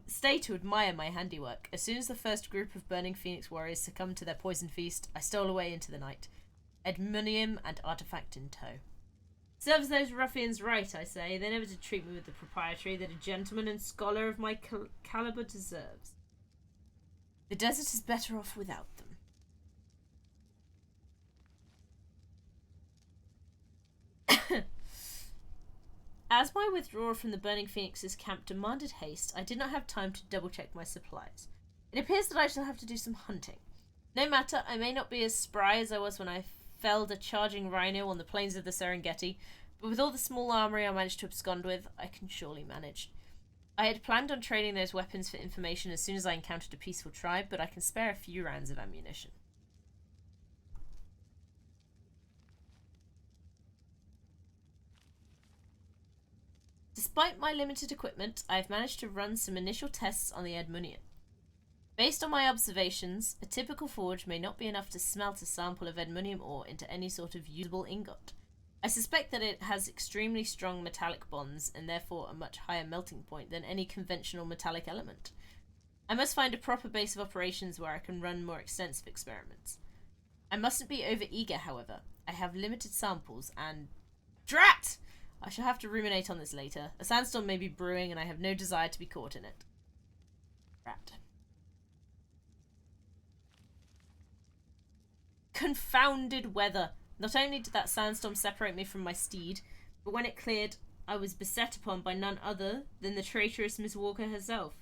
stay to admire my handiwork. As soon as the first group of burning phoenix warriors succumbed to their poison feast, I stole away into the night, Edmunium and artifact in tow. Serves those ruffians right, I say. They never did treat me with the propriety that a gentleman and scholar of my caliber deserves. The desert is better off without them. As my withdrawal from the Burning Phoenix's camp demanded haste, I did not have time to double-check my supplies. It appears that I shall have to do some hunting. No matter, I may not be as spry as I was when I felled a charging rhino on the plains of the Serengeti, but with all the small armory I managed to abscond with, I can surely manage. I had planned on trading those weapons for information as soon as I encountered a peaceful tribe, but I can spare a few rounds of ammunition. Despite my limited equipment, I have managed to run some initial tests on the Edmunium. Based on my observations, a typical forge may not be enough to smelt a sample of Edmunium ore into any sort of usable ingot. I suspect that it has extremely strong metallic bonds and therefore a much higher melting point than any conventional metallic element. I must find a proper base of operations where I can run more extensive experiments. I mustn't be over-eager, however. I have limited samples and... Drat! I shall have to ruminate on this later. A sandstorm may be brewing and I have no desire to be caught in it. Rat. Confounded weather! Not only did that sandstorm separate me from my steed, but when it cleared, I was beset upon by none other than the traitorous Miss Walker herself.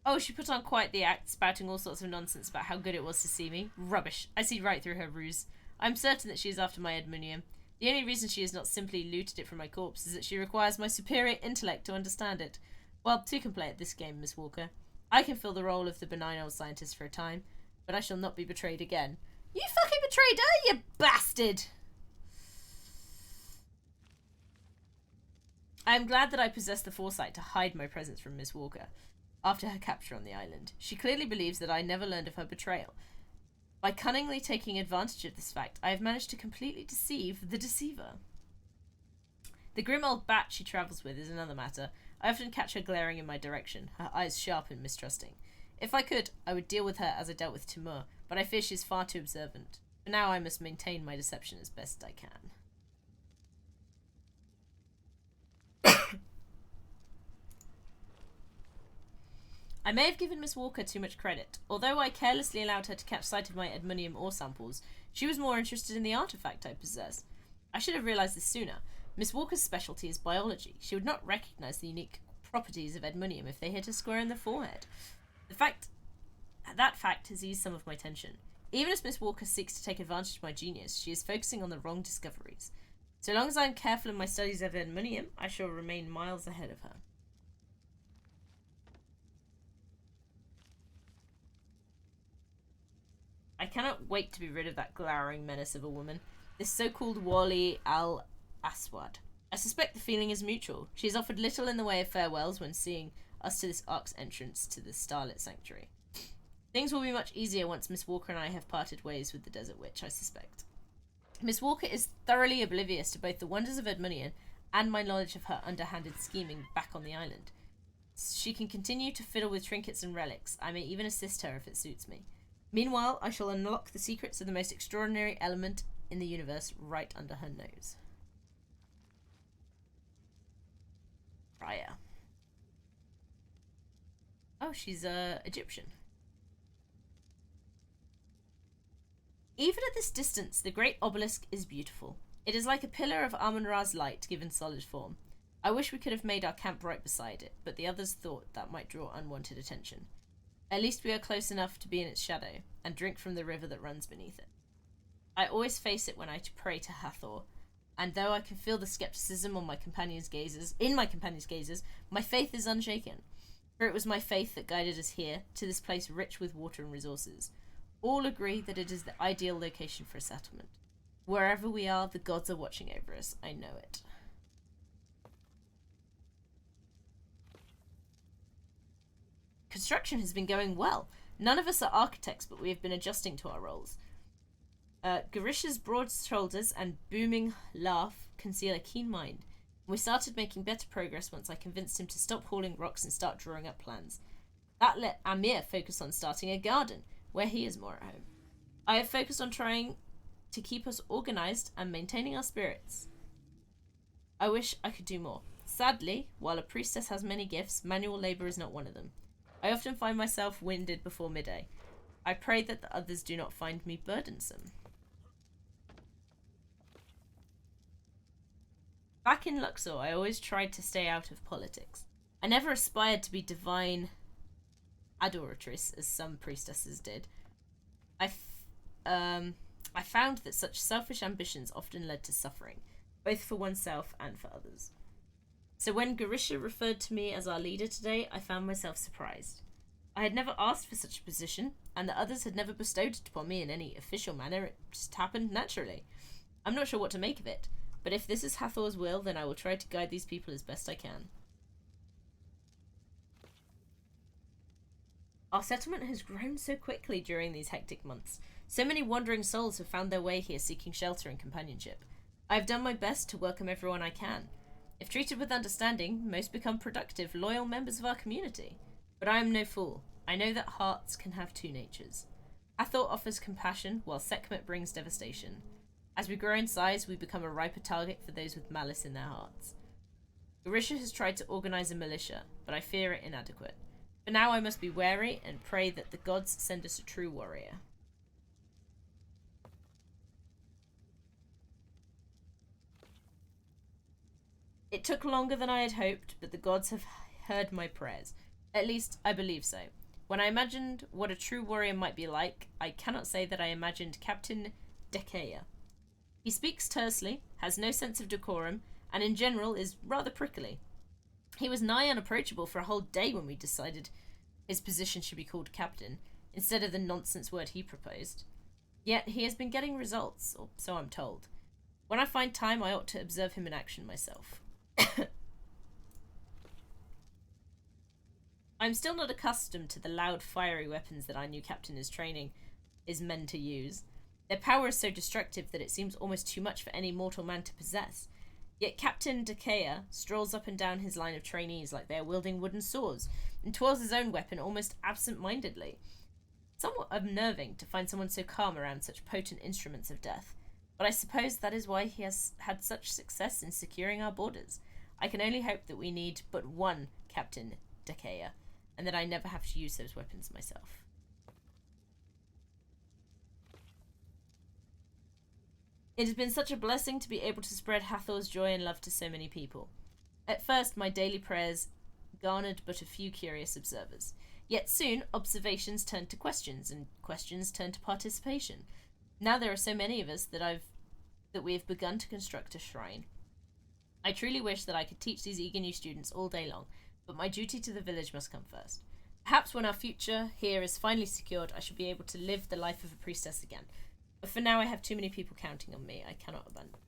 Oh, she put on quite the act, spouting all sorts of nonsense about how good it was to see me. Rubbish. I see right through her ruse. I'm certain that she is after my Edmunium. The only reason she has not simply looted it from my corpse is that she requires my superior intellect to understand it. Well, two can play at this game, Miss Walker. I can fill the role of the benign old scientist for a time, but I shall not be betrayed again. You fucking betrayed her, you bastard! I am glad that I possessed the foresight to hide my presence from Miss Walker after her capture on the island. She clearly believes that I never learned of her betrayal. By cunningly taking advantage of this fact, I have managed to completely deceive the deceiver. The grim old bat she travels with is another matter. I often catch her glaring in my direction, her eyes sharp and mistrusting. If I could, I would deal with her as I dealt with Timur, but I fear she's far too observant. For now, I must maintain my deception as best I can. I may have given Miss Walker too much credit. Although I carelessly allowed her to catch sight of my edmonium ore samples, she was more interested in the artifact I possess. I should have realized this sooner. Miss Walker's specialty is biology. She would not recognize the unique properties of edmonium if they hit her square in the forehead. That fact has eased some of my tension. Even as Miss Walker seeks to take advantage of my genius, she is focusing on the wrong discoveries. So long as I am careful in my studies of edmonium, I shall remain miles ahead of her. I cannot wait to be rid of that glowering menace of a woman, this so-called Wali al-Aswad. I suspect the feeling is mutual. She has offered little in the way of farewells when seeing us to this ark's entrance to the Starlit Sanctuary. Things will be much easier once Miss Walker and I have parted ways with the Desert Witch, I suspect. Miss Walker is thoroughly oblivious to both the wonders of edmonium and my knowledge of her underhanded scheming back on the island. She can continue to fiddle with trinkets and relics. I may even assist her if it suits me. Meanwhile, I shall unlock the secrets of the most extraordinary element in the universe right under her nose. Raya. Oh, she's Egyptian. Even at this distance, the great obelisk is beautiful. It is like a pillar of Amun-Ra's light given solid form. I wish we could have made our camp right beside it, but the others thought that might draw unwanted attention. At least we are close enough to be in its shadow, and drink from the river that runs beneath it. I always face it when I pray to Hathor, and though I can feel the skepticism on my companions' gazes, my faith is unshaken. For it was my faith that guided us here, to this place rich with water and resources. All agree that it is the ideal location for a settlement. Wherever we are, the gods are watching over us. I know it. Construction has been going well. None of us are architects, but we have been adjusting to our roles. Garisha's broad shoulders and booming laugh conceal a keen mind. We started making better progress once I convinced him to stop hauling rocks and start drawing up plans. That let Amir focus on starting a garden, where he is more at home. I have focused on trying to keep us organized and maintaining our spirits. I wish I could do more. Sadly, while a priestess has many gifts, manual labor is not one of them. I often find myself winded before midday. I pray that the others do not find me burdensome. Back in Luxor, I always tried to stay out of politics. I never aspired to be divine adoratrix, as some priestesses did. I found that such selfish ambitions often led to suffering, both for oneself and for others. So when Garisha referred to me as our leader today, I found myself surprised. I had never asked for such a position, and the others had never bestowed it upon me in any official manner. It just happened naturally. I'm not sure what to make of it, but if this is Hathor's will, then I will try to guide these people as best I can. Our settlement has grown so quickly during these hectic months. So many wandering souls have found their way here seeking shelter and companionship. I have done my best to welcome everyone I can. If treated with understanding, most become productive, loyal members of our community. But I am no fool. I know that hearts can have two natures. Hathor offers compassion, while Sekhmet brings devastation. As we grow in size, we become a riper target for those with malice in their hearts. Garisha has tried to organize a militia, but I fear it inadequate. For now I must be wary and pray that the gods send us a true warrior. It took longer than I had hoped, but the gods have heard my prayers. At least, I believe so. When I imagined what a true warrior might be like, I cannot say that I imagined Captain Dekeya. He speaks tersely, has no sense of decorum, and in general is rather prickly. He was nigh unapproachable for a whole day when we decided his position should be called captain, instead of the nonsense word he proposed. Yet he has been getting results, or so I'm told. When I find time, I ought to observe him in action myself. I'm still not accustomed to the loud, fiery weapons that our new captain is training his men to use. Their power is so destructive that it seems almost too much for any mortal man to possess. Yet Captain Dekea strolls up and down his line of trainees like they are wielding wooden swords, and twirls his own weapon almost absent-mindedly. Somewhat unnerving to find someone so calm around such potent instruments of death, but I suppose that is why he has had such success in securing our borders. I can only hope that we need but one Captain Dekea, and that I never have to use those weapons myself. It has been such a blessing to be able to spread Hathor's joy and love to so many people. At first, my daily prayers garnered but a few curious observers. Yet soon, observations turned to questions, and questions turned to participation. Now there are so many of us that we have begun to construct a shrine. I truly wish that I could teach these eager new students all day long, but my duty to the village must come first. Perhaps when our future here is finally secured, I shall be able to live the life of a priestess again. But for now I have too many people counting on me. I cannot abandon.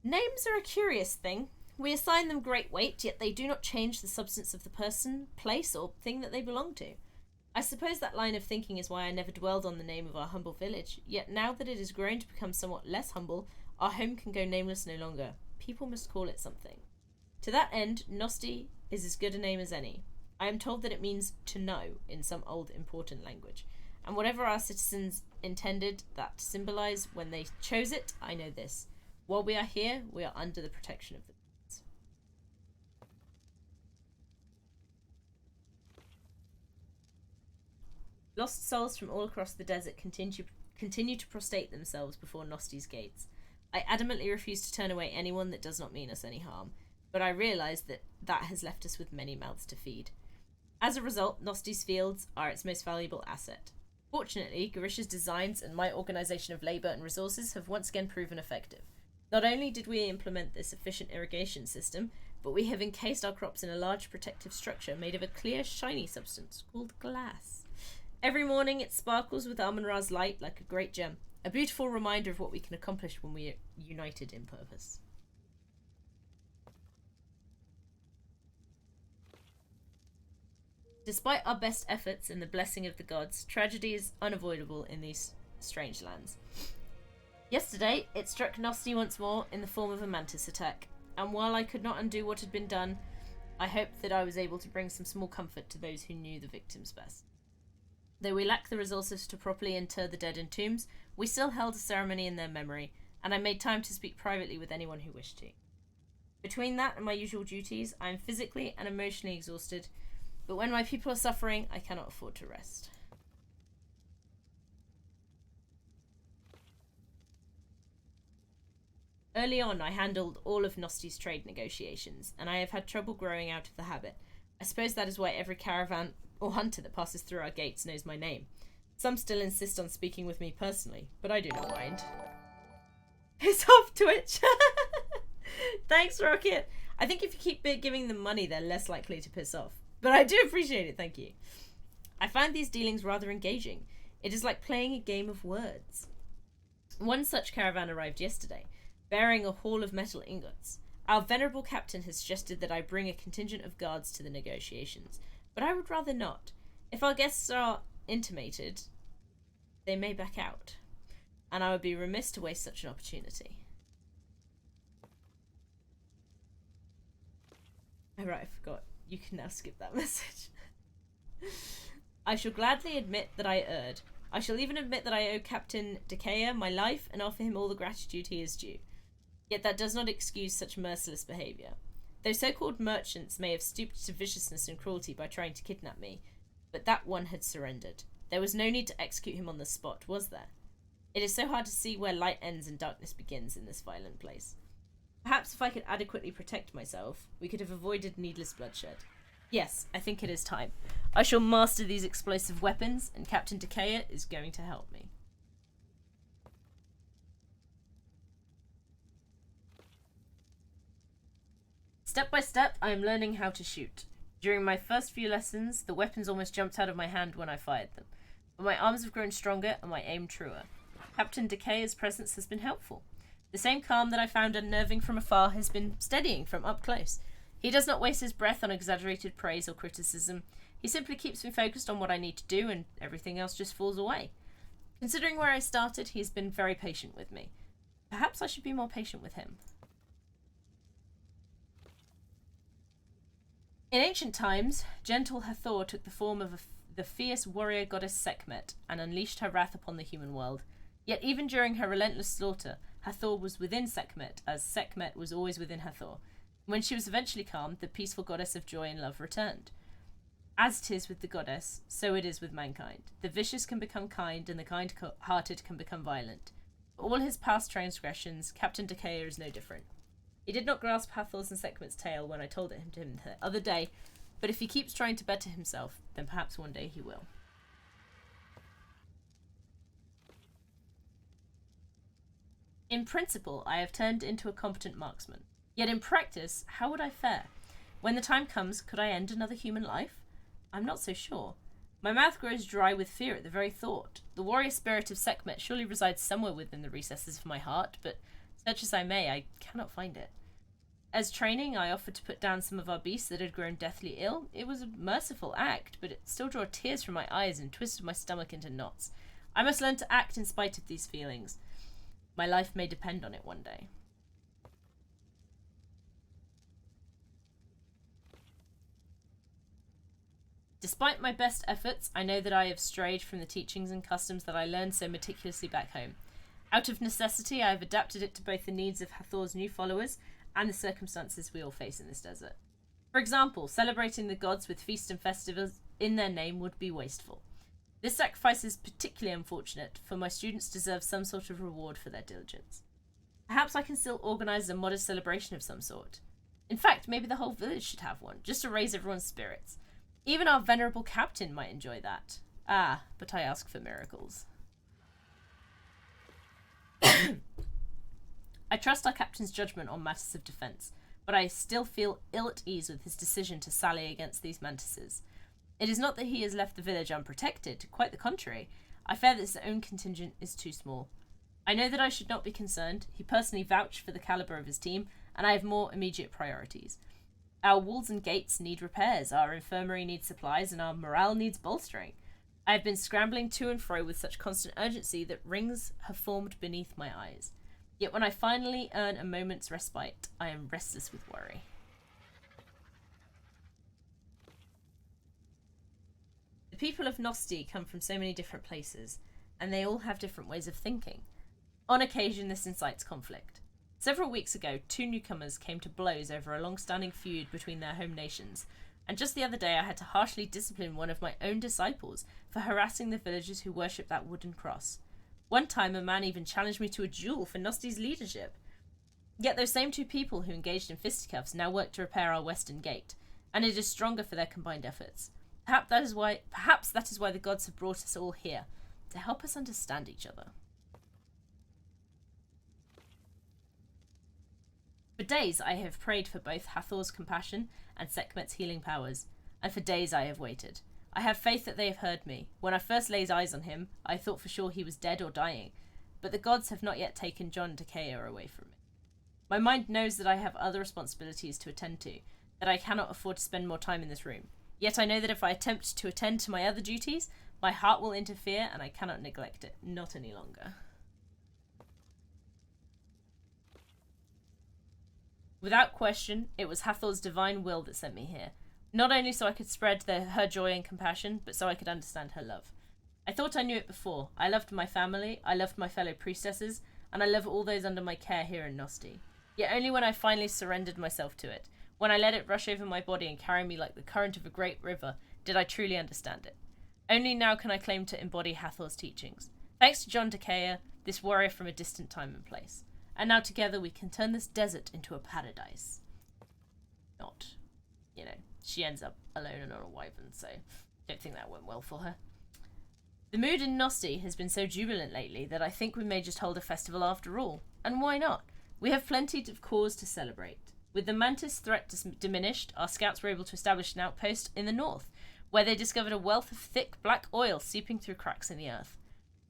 Names are a curious thing. We assign them great weight, yet they do not change the substance of the person, place, or thing that they belong to. I suppose that line of thinking is why I never dwelled on the name of our humble village, yet now that it has grown to become somewhat less humble, our home can go nameless no longer. People must call it something. To that end, Nosti is as good a name as any. I am told that it means to know in some old important language, and whatever our citizens intended that to symbolize when they chose it, I know this. While we are here, we are under the protection of the gods. Lost souls from all across the desert continue to prostrate themselves before Nosti's gates. I adamantly refuse to turn away anyone that does not mean us any harm, but I realise that has left us with many mouths to feed. As a result, Nosti's fields are its most valuable asset. Fortunately, Garisha's designs and my organisation of labour and resources have once again proven effective. Not only did we implement this efficient irrigation system, but we have encased our crops in a large protective structure made of a clear, shiny substance called glass. Every morning it sparkles with Amun-Ra's light like a great gem, a beautiful reminder of what we can accomplish when we are united in purpose. Despite our best efforts and the blessing of the gods, tragedy is unavoidable in these strange lands. Yesterday, it struck Nosti once more in the form of a mantis attack, and while I could not undo what had been done, I hoped that I was able to bring some small comfort to those who knew the victims best. Though we lacked the resources to properly inter the dead in tombs, we still held a ceremony in their memory, and I made time to speak privately with anyone who wished to. Between that and my usual duties, I am physically and emotionally exhausted, but when my people are suffering, I cannot afford to rest. Early on, I handled all of Nosti's trade negotiations, and I have had trouble growing out of the habit. I suppose that is why every caravan or hunter that passes through our gates knows my name. Some still insist on speaking with me personally, but I do not mind. Piss off, Twitch! Thanks, Rocket! I think if you keep giving them money, they're less likely to piss off. But I do appreciate it, thank you. I find these dealings rather engaging. It is like playing a game of words. One such caravan arrived yesterday, bearing a haul of metal ingots. Our venerable captain has suggested that I bring a contingent of guards to the negotiations, but I would rather not. If our guests are intimated, they may back out, and I would be remiss to waste such an opportunity. Oh, right, I forgot. You can now skip that message. I shall gladly admit that I erred. I shall even admit that I owe Captain Dekea my life and offer him all the gratitude he is due. Yet that does not excuse such merciless behaviour. Though so-called merchants may have stooped to viciousness and cruelty by trying to kidnap me, but that one had surrendered. There was no need to execute him on the spot, was there? It is so hard to see where light ends and darkness begins in this violent place. Perhaps if I could adequately protect myself, we could have avoided needless bloodshed. Yes, I think it is time. I shall master these explosive weapons, and Captain Dekea is going to help me. Step by step, I am learning how to shoot. During my first few lessons, the weapons almost jumped out of my hand when I fired them. But my arms have grown stronger and my aim truer. Captain Dekea's presence has been helpful. The same calm that I found unnerving from afar has been steadying from up close. He does not waste his breath on exaggerated praise or criticism. He simply keeps me focused on what I need to do, and everything else just falls away. Considering where I started, he has been very patient with me. Perhaps I should be more patient with him. In ancient times, gentle Hathor took the form of the fierce warrior goddess Sekhmet and unleashed her wrath upon the human world. Yet even during her relentless slaughter, Hathor was within Sekhmet, as Sekhmet was always within Hathor. When she was eventually calmed, the peaceful goddess of joy and love returned. As it is with the goddess, so it is with mankind. The vicious can become kind, and the kind-hearted can become violent. For all his past transgressions, Captain Decaya is no different. He did not grasp Hathor's and Sekhmet's tale when I told it to him the other day, but if he keeps trying to better himself, then perhaps one day he will. In principle, I have turned into a competent marksman. Yet in practice, how would I fare? When the time comes, could I end another human life? I'm not so sure. My mouth grows dry with fear at the very thought. The warrior spirit of Sekhmet surely resides somewhere within the recesses of my heart, but search as I may, I cannot find it. As training, I offered to put down some of our beasts that had grown deathly ill. It was a merciful act, but it still drew tears from my eyes and twisted my stomach into knots. I must learn to act in spite of these feelings. My life may depend on it one day. Despite my best efforts, I know that I have strayed from the teachings and customs that I learned so meticulously back home. Out of necessity, I have adapted it to both the needs of Hathor's new followers and the circumstances we all face in this desert. For example, celebrating the gods with feasts and festivals in their name would be wasteful. This sacrifice is particularly unfortunate, for my students deserve some sort of reward for their diligence. Perhaps I can still organise a modest celebration of some sort. In fact, maybe the whole village should have one, just to raise everyone's spirits. Even our venerable captain might enjoy that. Ah, but I ask for miracles. I trust our captain's judgment on matters of defence, but I still feel ill at ease with his decision to sally against these mantises. It is not that he has left the village unprotected, quite the contrary. I fear that his own contingent is too small. I know that I should not be concerned. He personally vouched for the calibre of his team, and I have more immediate priorities. Our walls and gates need repairs, our infirmary needs supplies, and our morale needs bolstering. I have been scrambling to and fro with such constant urgency that rings have formed beneath my eyes. Yet when I finally earn a moment's respite, I am restless with worry. The people of Nosti come from so many different places, and they all have different ways of thinking. On occasion, this incites conflict. Several weeks ago, two newcomers came to blows over a long-standing feud between their home nations, and just the other day I had to harshly discipline one of my own disciples for harassing the villagers who worship that wooden cross. One time, a man even challenged me to a duel for Nosti's leadership. Yet those same two people who engaged in fisticuffs now work to repair our western gate, and it is stronger for their combined efforts. Perhaps that is why the gods have brought us all here, to help us understand each other. For days I have prayed for both Hathor's compassion and Sekhmet's healing powers, and for days I have waited. I have faith that they have heard me. When I first laid eyes on him, I thought for sure he was dead or dying, but the gods have not yet taken John Decaya away from me. My mind knows that I have other responsibilities to attend to, that I cannot afford to spend more time in this room. Yet I know that if I attempt to attend to my other duties, my heart will interfere and I cannot neglect it, not any longer. Without question, it was Hathor's divine will that sent me here. Not only so I could spread her joy and compassion, but so I could understand her love. I thought I knew it before. I loved my family, I loved my fellow priestesses, and I love all those under my care here in Nosti. Yet only when I finally surrendered myself to it, when I let it rush over my body and carry me like the current of a great river, did I truly understand it. Only now can I claim to embody Hathor's teachings. Thanks to John Decaya, this warrior from a distant time and place. And now together we can turn this desert into a paradise. Not, she ends up alone and on a wyvern, so don't think that went well for her. The mood in Nosti has been so jubilant lately that I think we may just hold a festival after all. And why not? We have plenty of cause to celebrate. With the mantis threat diminished, our scouts were able to establish an outpost in the north, where they discovered a wealth of thick black oil seeping through cracks in the earth.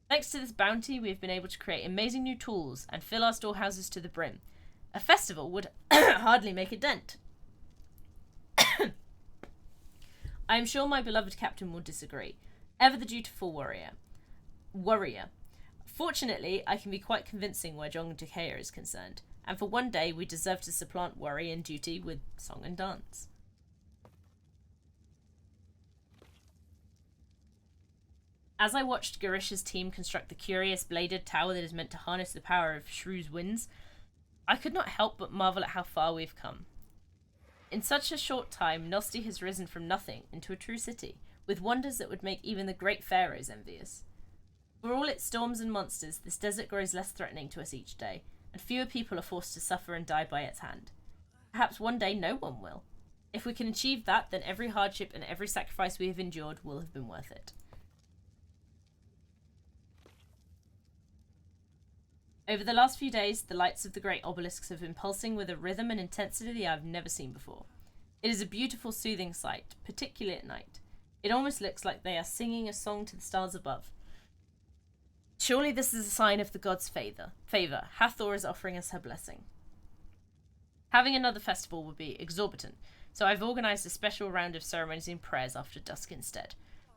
Thanks to this bounty, we have been able to create amazing new tools and fill our storehouses to the brim. A festival would hardly make a dent. I am sure my beloved captain will disagree. Ever the dutiful warrior. Fortunately, I can be quite convincing where John Decaya is concerned, and for one day we deserve to supplant worry and duty with song and dance. As I watched Garisha's team construct the curious bladed tower that is meant to harness the power of Shrew's winds, I could not help but marvel at how far we've come. In such a short time, Nosti has risen from nothing into a true city, with wonders that would make even the great pharaohs envious. For all its storms and monsters, this desert grows less threatening to us each day, and fewer people are forced to suffer and die by its hand. Perhaps one day no one will. If we can achieve that, then every hardship and every sacrifice we have endured will have been worth it. Over the last few days, the lights of the great obelisks have been pulsing with a rhythm and intensity I've never seen before. It is a beautiful, soothing sight, particularly at night. It almost looks like they are singing a song to the stars above. Surely this is a sign of the gods' favour. Hathor is offering us her blessing. Having another festival would be exorbitant, so I've organised a special round of ceremonies and prayers after dusk instead.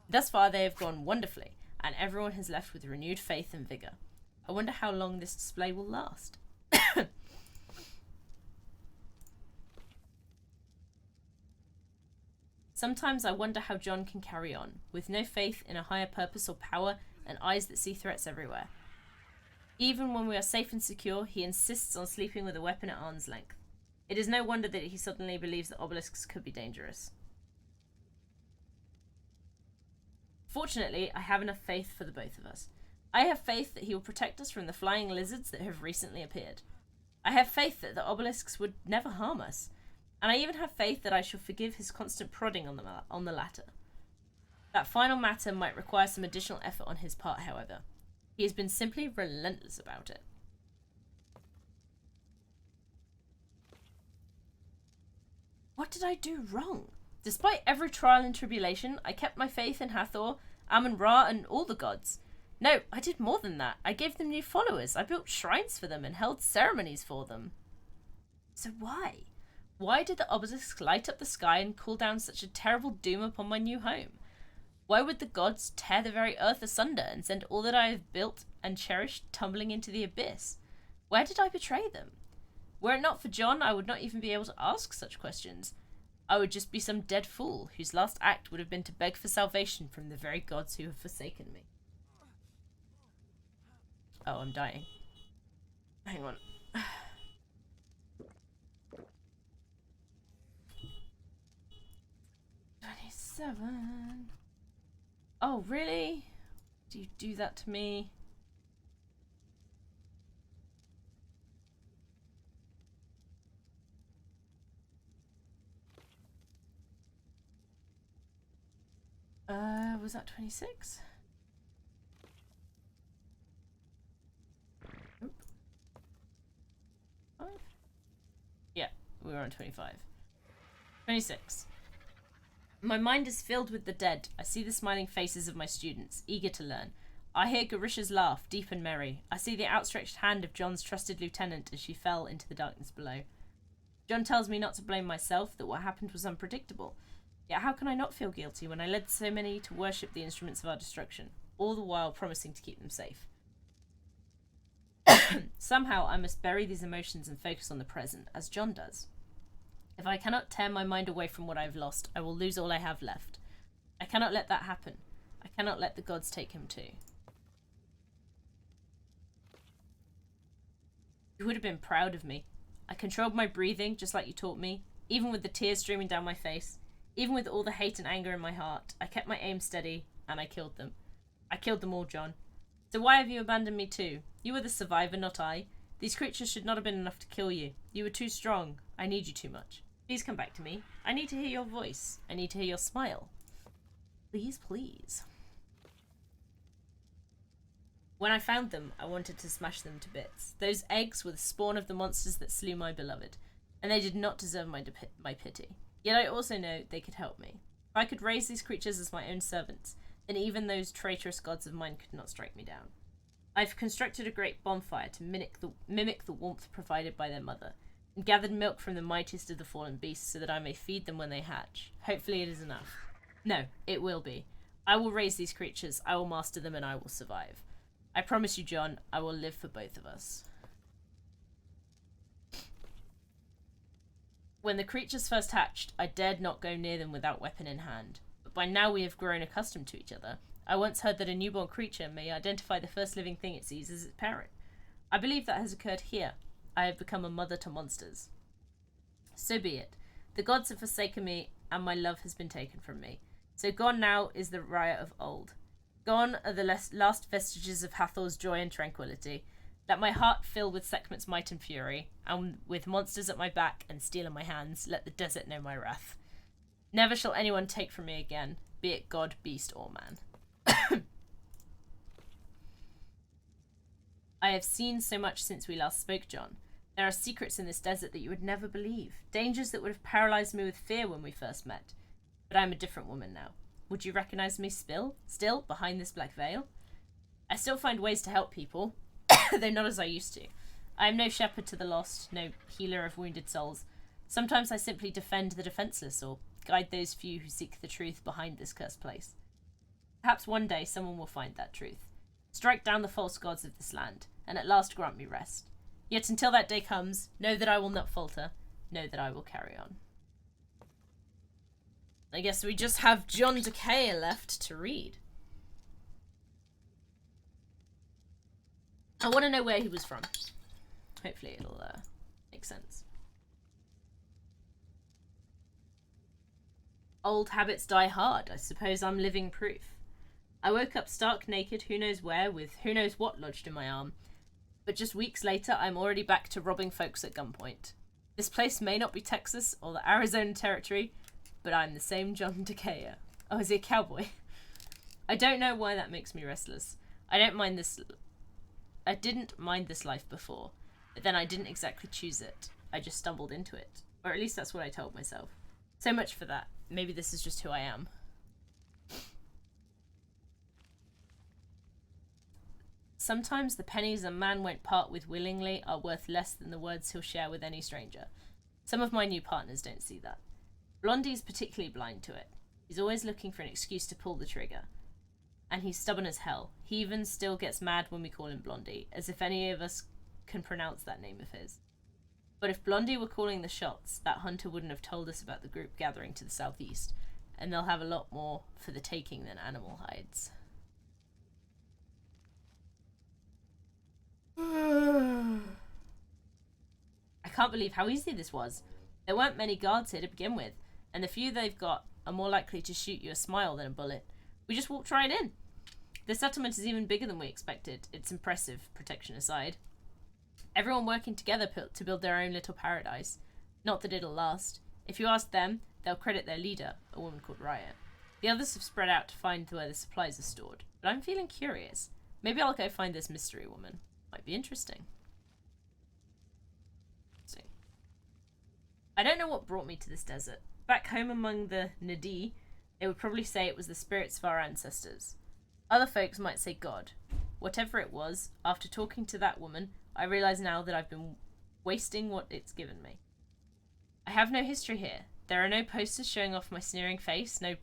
Thus far they have gone wonderfully, and everyone has left with renewed faith and vigour. I wonder how long this display will last. Sometimes I wonder how John can carry on, with no faith in a higher purpose or power and eyes that see threats everywhere. Even when we are safe and secure, he insists on sleeping with a weapon at arm's length. It is no wonder that he suddenly believes that obelisks could be dangerous. Fortunately, I have enough faith for the both of us. I have faith that he will protect us from the flying lizards that have recently appeared. I have faith that the obelisks would never harm us, and I even have faith that I shall forgive his constant prodding on the latter. That final matter might require some additional effort on his part, however. He has been simply relentless about it. What did I do wrong? Despite every trial and tribulation, I kept my faith in Hathor, Amun-Ra, and all the gods. No, I did more than that. I gave them new followers. I built shrines for them and held ceremonies for them. So why? Why did the obelisk light up the sky and call down such a terrible doom upon my new home? Why would the gods tear the very earth asunder and send all that I have built and cherished tumbling into the abyss? Where did I betray them? Were it not for John, I would not even be able to ask such questions. I would just be some dead fool whose last act would have been to beg for salvation from the very gods who have forsaken me. Oh, I'm dying. Hang on. 27. Oh, really? Do you do that to me? Was that 26? Nope. 5? Yeah, we were on 25. 26. My mind is filled with the dead. I see the smiling faces of my students, eager to learn. I hear Garisha's laugh, deep and merry. I see the outstretched hand of John's trusted lieutenant as she fell into the darkness below. John tells me not to blame myself, that what happened was unpredictable. Yet how can I not feel guilty when I led so many to worship the instruments of our destruction, all the while promising to keep them safe? Somehow I must bury these emotions and focus on the present, as John does. If I cannot tear my mind away from what I have lost, I will lose all I have left. I cannot let that happen. I cannot let the gods take him too. You would have been proud of me. I controlled my breathing, just like you taught me, even with the tears streaming down my face. Even with all the hate and anger in my heart, I kept my aim steady, and I killed them. I killed them all, John. So why have you abandoned me too? You were the survivor, not I. These creatures should not have been enough to kill you. You were too strong. I need you too much. Please come back to me. I need to hear your voice. I need to hear your smile. Please, please. When I found them, I wanted to smash them to bits. Those eggs were the spawn of the monsters that slew my beloved, and they did not deserve my pity. Yet I also know they could help me. If I could raise these creatures as my own servants, then even those traitorous gods of mine could not strike me down. I've constructed a great bonfire to mimic the warmth provided by their mother, and gathered milk from the mightiest of the fallen beasts so that I may feed them when they hatch. Hopefully it is enough. No, it will be. I will raise these creatures, I will master them, and I will survive. I promise you, John, I will live for both of us. When the creatures first hatched, I dared not go near them without weapon in hand. But by now we have grown accustomed to each other. I once heard that a newborn creature may identify the first living thing it sees as its parent. I believe that has occurred here. I have become a mother to monsters. So be it. The gods have forsaken me, and my love has been taken from me. So gone now is the riot of old. Gone are the last vestiges of Hathor's joy and tranquility. Let my heart fill with Sekhmet's might and fury, and with monsters at my back and steel in my hands, let the desert know my wrath. Never shall anyone take from me again, be it god, beast, or man. I have seen so much since we last spoke, John. There are secrets in this desert that you would never believe, dangers that would have paralyzed me with fear when we first met. But I am a different woman now. Would you recognize me still, behind this black veil? I still find ways to help people, though not as I used to. I am no shepherd to the lost, no healer of wounded souls. Sometimes I simply defend the defenseless, or guide those few who seek the truth behind this cursed place. Perhaps one day someone will find that truth. Strike down the false gods of this land, and at last grant me rest. Yet until that day comes, know that I will not falter, know that I will carry on. I guess we just have John Decaya left to read. I want to know where he was from. Hopefully it'll make sense. Old habits die hard. I suppose I'm living proof. I woke up stark naked, who knows where, with who knows what lodged in my arm. But just weeks later, I'm already back to robbing folks at gunpoint. This place may not be Texas or the Arizona Territory, but I'm the same John Decaya. Oh, is he a cowboy? I don't know why that makes me restless. I didn't mind this life before, but then I didn't exactly choose it. I just stumbled into it. Or at least that's what I told myself. So much for that. Maybe this is just who I am. Sometimes the pennies a man won't part with willingly are worth less than the words he'll share with any stranger. Some of my new partners don't see that. Blondie's particularly blind to it. He's always looking for an excuse to pull the trigger. And he's stubborn as hell. He even still gets mad when we call him Blondie, as if any of us can pronounce that name of his. But if Blondie were calling the shots, that hunter wouldn't have told us about the group gathering to the southeast, and they'll have a lot more for the taking than animal hides. I can't believe how easy this was. There weren't many guards here to begin with, and the few they've got are more likely to shoot you a smile than a bullet. We just walked right in. The settlement is even bigger than we expected. It's impressive, protection aside. Everyone working together to build their own little paradise. Not that it'll last. If you ask them, they'll credit their leader, a woman called Raya. The others have spread out to find where the supplies are stored. But I'm feeling curious. Maybe I'll go find this mystery woman. Might be interesting. I don't know what brought me to this desert. Back home among the Nadi, they would probably say it was the spirits of our ancestors. Other folks might say God. Whatever it was, after talking to that woman, I realise now that I've been wasting what it's given me. I have no history here. There are no posters showing off my sneering face, no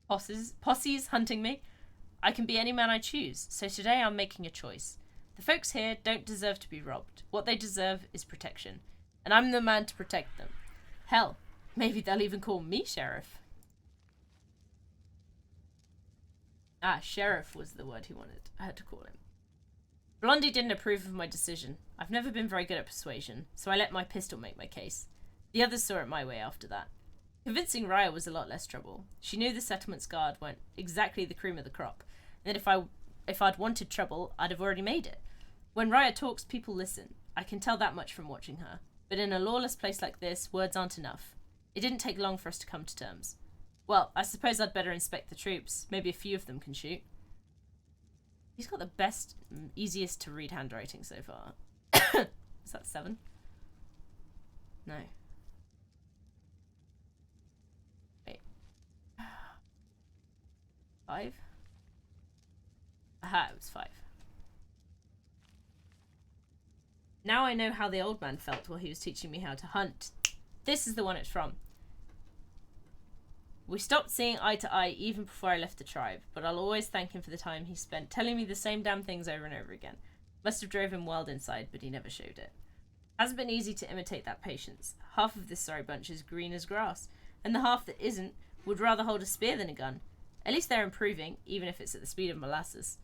posses hunting me. I can be any man I choose, so today I'm making a choice. The folks here don't deserve to be robbed. What they deserve is protection. And I'm the man to protect them. Hell, maybe they'll even call me Sheriff. Ah, Sheriff was the word he wanted. I had to call him. Blondie didn't approve of my decision. I've never been very good at persuasion, so I let my pistol make my case. The others saw it my way after that. Convincing Raya was a lot less trouble. She knew the settlement's guard weren't exactly the cream of the crop, and that if I'd wanted trouble, I'd have already made it. When Raya talks, people listen. I can tell that much from watching her. But in a lawless place like this, words aren't enough. It didn't take long for us to come to terms. Well, I suppose I'd better inspect the troops. Maybe a few of them can shoot. He's got the best, easiest to read handwriting so far. Is that 7? No. Wait. 5? Aha, it was 5. Now I know how the old man felt while he was teaching me how to hunt. This is the one it's from. We stopped seeing eye to eye even before I left the tribe, but I'll always thank him for the time he spent telling me the same damn things over and over again. Must have drove him wild inside, but he never showed it. Hasn't been easy to imitate that patience. Half of this sorry bunch is green as grass, and the half that isn't would rather hold a spear than a gun. At least they're improving, even if it's at the speed of molasses.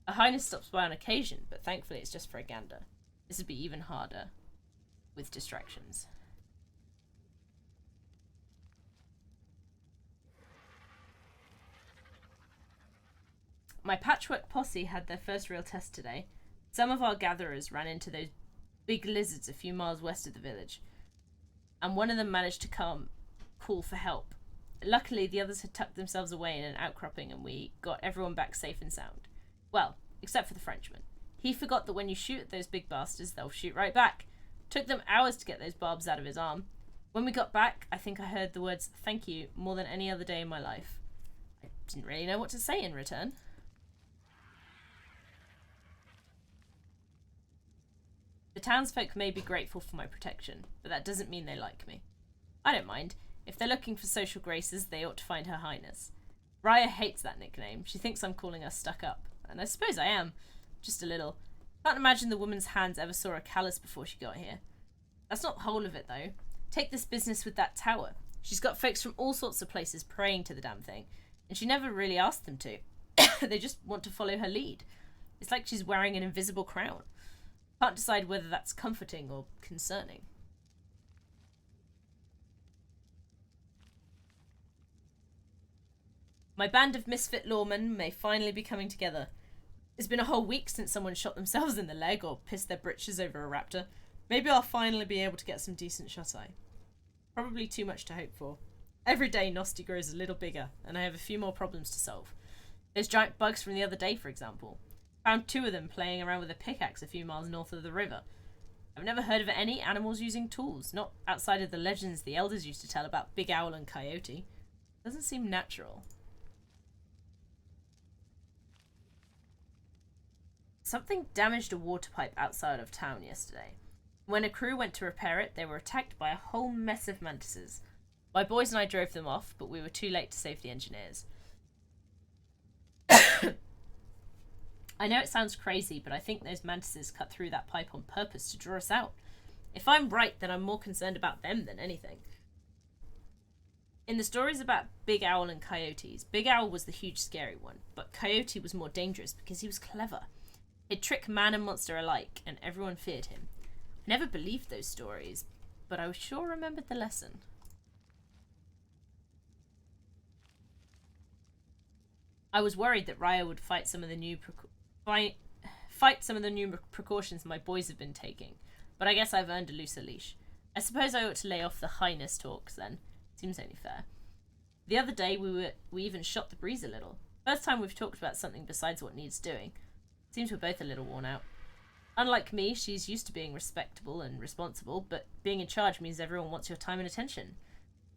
A highness stops by on occasion, but thankfully it's just for a gander. This would be even harder with distractions. My patchwork posse had their first real test today. Some of our gatherers ran into those big lizards a few miles west of the village, and one of them managed to call for help. Luckily, the others had tucked themselves away in an outcropping, and we got everyone back safe and sound. Well, except for the Frenchman. He forgot that when you shoot at those big bastards, they'll shoot right back. Took them hours to get those barbs out of his arm. When we got back, I think I heard the words "thank you" more than any other day in my life. I didn't really know what to say in return. The townsfolk may be grateful for my protection, but that doesn't mean they like me. I don't mind. If they're looking for social graces, they ought to find Her Highness. Raya hates that nickname. She thinks I'm calling her stuck up. And I suppose I am. Just a little. Can't imagine the woman's hands ever saw a callus before she got here. That's not the whole of it, though. Take this business with that tower. She's got folks from all sorts of places praying to the damn thing, and she never really asked them to. They just want to follow her lead. It's like she's wearing an invisible crown. Can't decide whether that's comforting or concerning. My band of misfit lawmen may finally be coming together. It's been a whole week since someone shot themselves in the leg or pissed their britches over a raptor. Maybe I'll finally be able to get some decent shut-eye. Probably too much to hope for. Every day Nosti grows a little bigger, and I have a few more problems to solve. Those giant bugs from the other day, for example. Found 2 of them playing around with a pickaxe a few miles north of the river. I've never heard of any animals using tools, not outside of the legends the elders used to tell about Big Owl and Coyote. Doesn't seem natural. Something damaged a water pipe outside of town yesterday. When a crew went to repair it, they were attacked by a whole mess of mantises. My boys and I drove them off, but we were too late to save the engineers. I know it sounds crazy, but I think those mantises cut through that pipe on purpose to draw us out. If I'm right, then I'm more concerned about them than anything. In the stories about Big Owl and Coyotes, Big Owl was the huge scary one, but Coyote was more dangerous because he was clever. He'd trick man and monster alike, and everyone feared him. I never believed those stories, but I sure remembered the lesson. I was worried that Raya would fight some of the new precautions my boys have been taking, but I guess I've earned a looser leash. I suppose I ought to lay off the highness talks then. Seems only fair. The other day we even shot the breeze a little. First time we've talked about something besides what needs doing. Seems we're both a little worn out. Unlike me, she's used to being respectable and responsible, but being in charge means everyone wants your time and attention.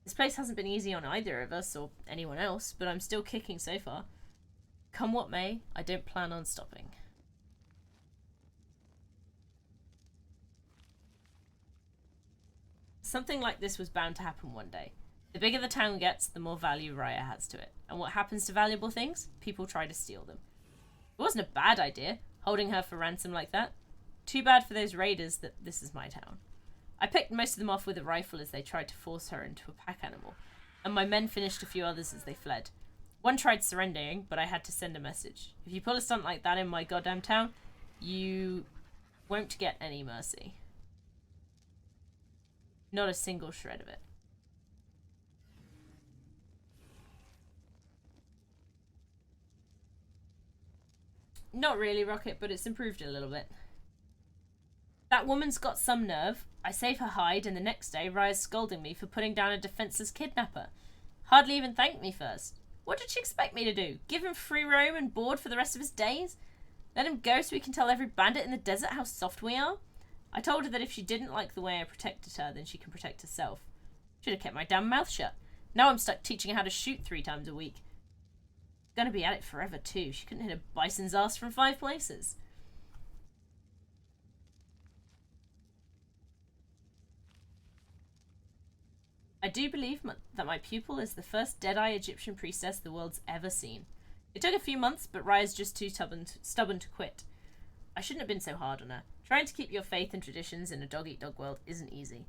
This place hasn't been easy on either of us or anyone else, but I'm still kicking so far. Come what may, I don't plan on stopping. Something like this was bound to happen one day. The bigger the town gets, the more value Raya has to it. And what happens to valuable things? People try to steal them. It wasn't a bad idea, holding her for ransom like that. Too bad for those raiders that this is my town. I picked most of them off with a rifle as they tried to force her into a pack animal, and my men finished a few others as they fled. One tried surrendering, but I had to send a message. If you pull a stunt like that in my goddamn town, you won't get any mercy. Not a single shred of it. Not really, Rocket, but it's improved a little bit. That woman's got some nerve. I save her hide, and the next day Raya's scolding me for putting down a defenseless kidnapper. Hardly even thanked me first. What did she expect me to do? Give him free roam and board for the rest of his days? Let him go so we can tell every bandit in the desert how soft we are? I told her that if she didn't like the way I protected her, then she can protect herself. Should have kept my damn mouth shut. Now I'm stuck teaching her how to shoot 3 times a week. Gonna be at it forever too. She couldn't hit a bison's ass from 5 places. I I do believe that my pupil is the first Deadeye Egyptian priestess the world's ever seen. It took a few months, but Raya's just too stubborn to quit. I shouldn't have been so hard on her. Trying to keep your faith and traditions in a dog-eat-dog world isn't easy.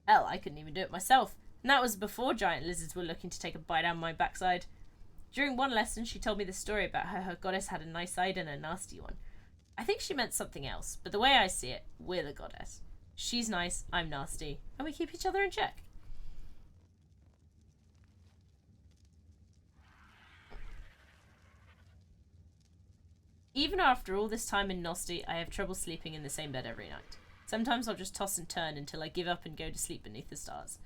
Hell, I couldn't even do it myself, and that was before giant lizards were looking to take a bite out of my backside. During one lesson, she told me the story about how her goddess had a nice side and a nasty one. I think she meant something else, but the way I see it, we're the goddess. She's nice, I'm nasty, and we keep each other in check. Even after all this time in Nosti, I have trouble sleeping in the same bed every night. Sometimes I'll just toss and turn until I give up and go to sleep beneath the stars.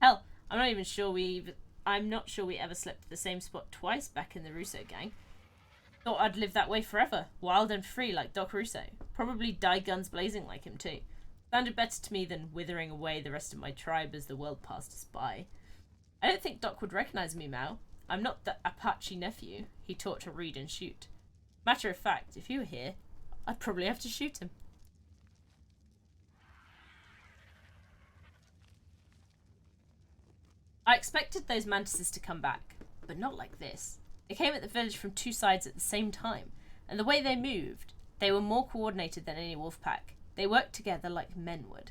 Hell, I'm not sure we ever slept at the same spot twice back in the Russo gang. Thought I'd live that way forever, wild and free like Doc Russo. Probably die guns blazing like him too. Sounded better to me than withering away the rest of my tribe as the world passed us by. I don't think Doc would recognize me, Mao. I'm not the Apache nephew he taught to read and shoot. Matter of fact, if you were here, I'd probably have to shoot him. I expected those mantises to come back, but not like this. They came at the village from two sides at the same time, and the way they moved, they were more coordinated than any wolf pack. They worked together like men would.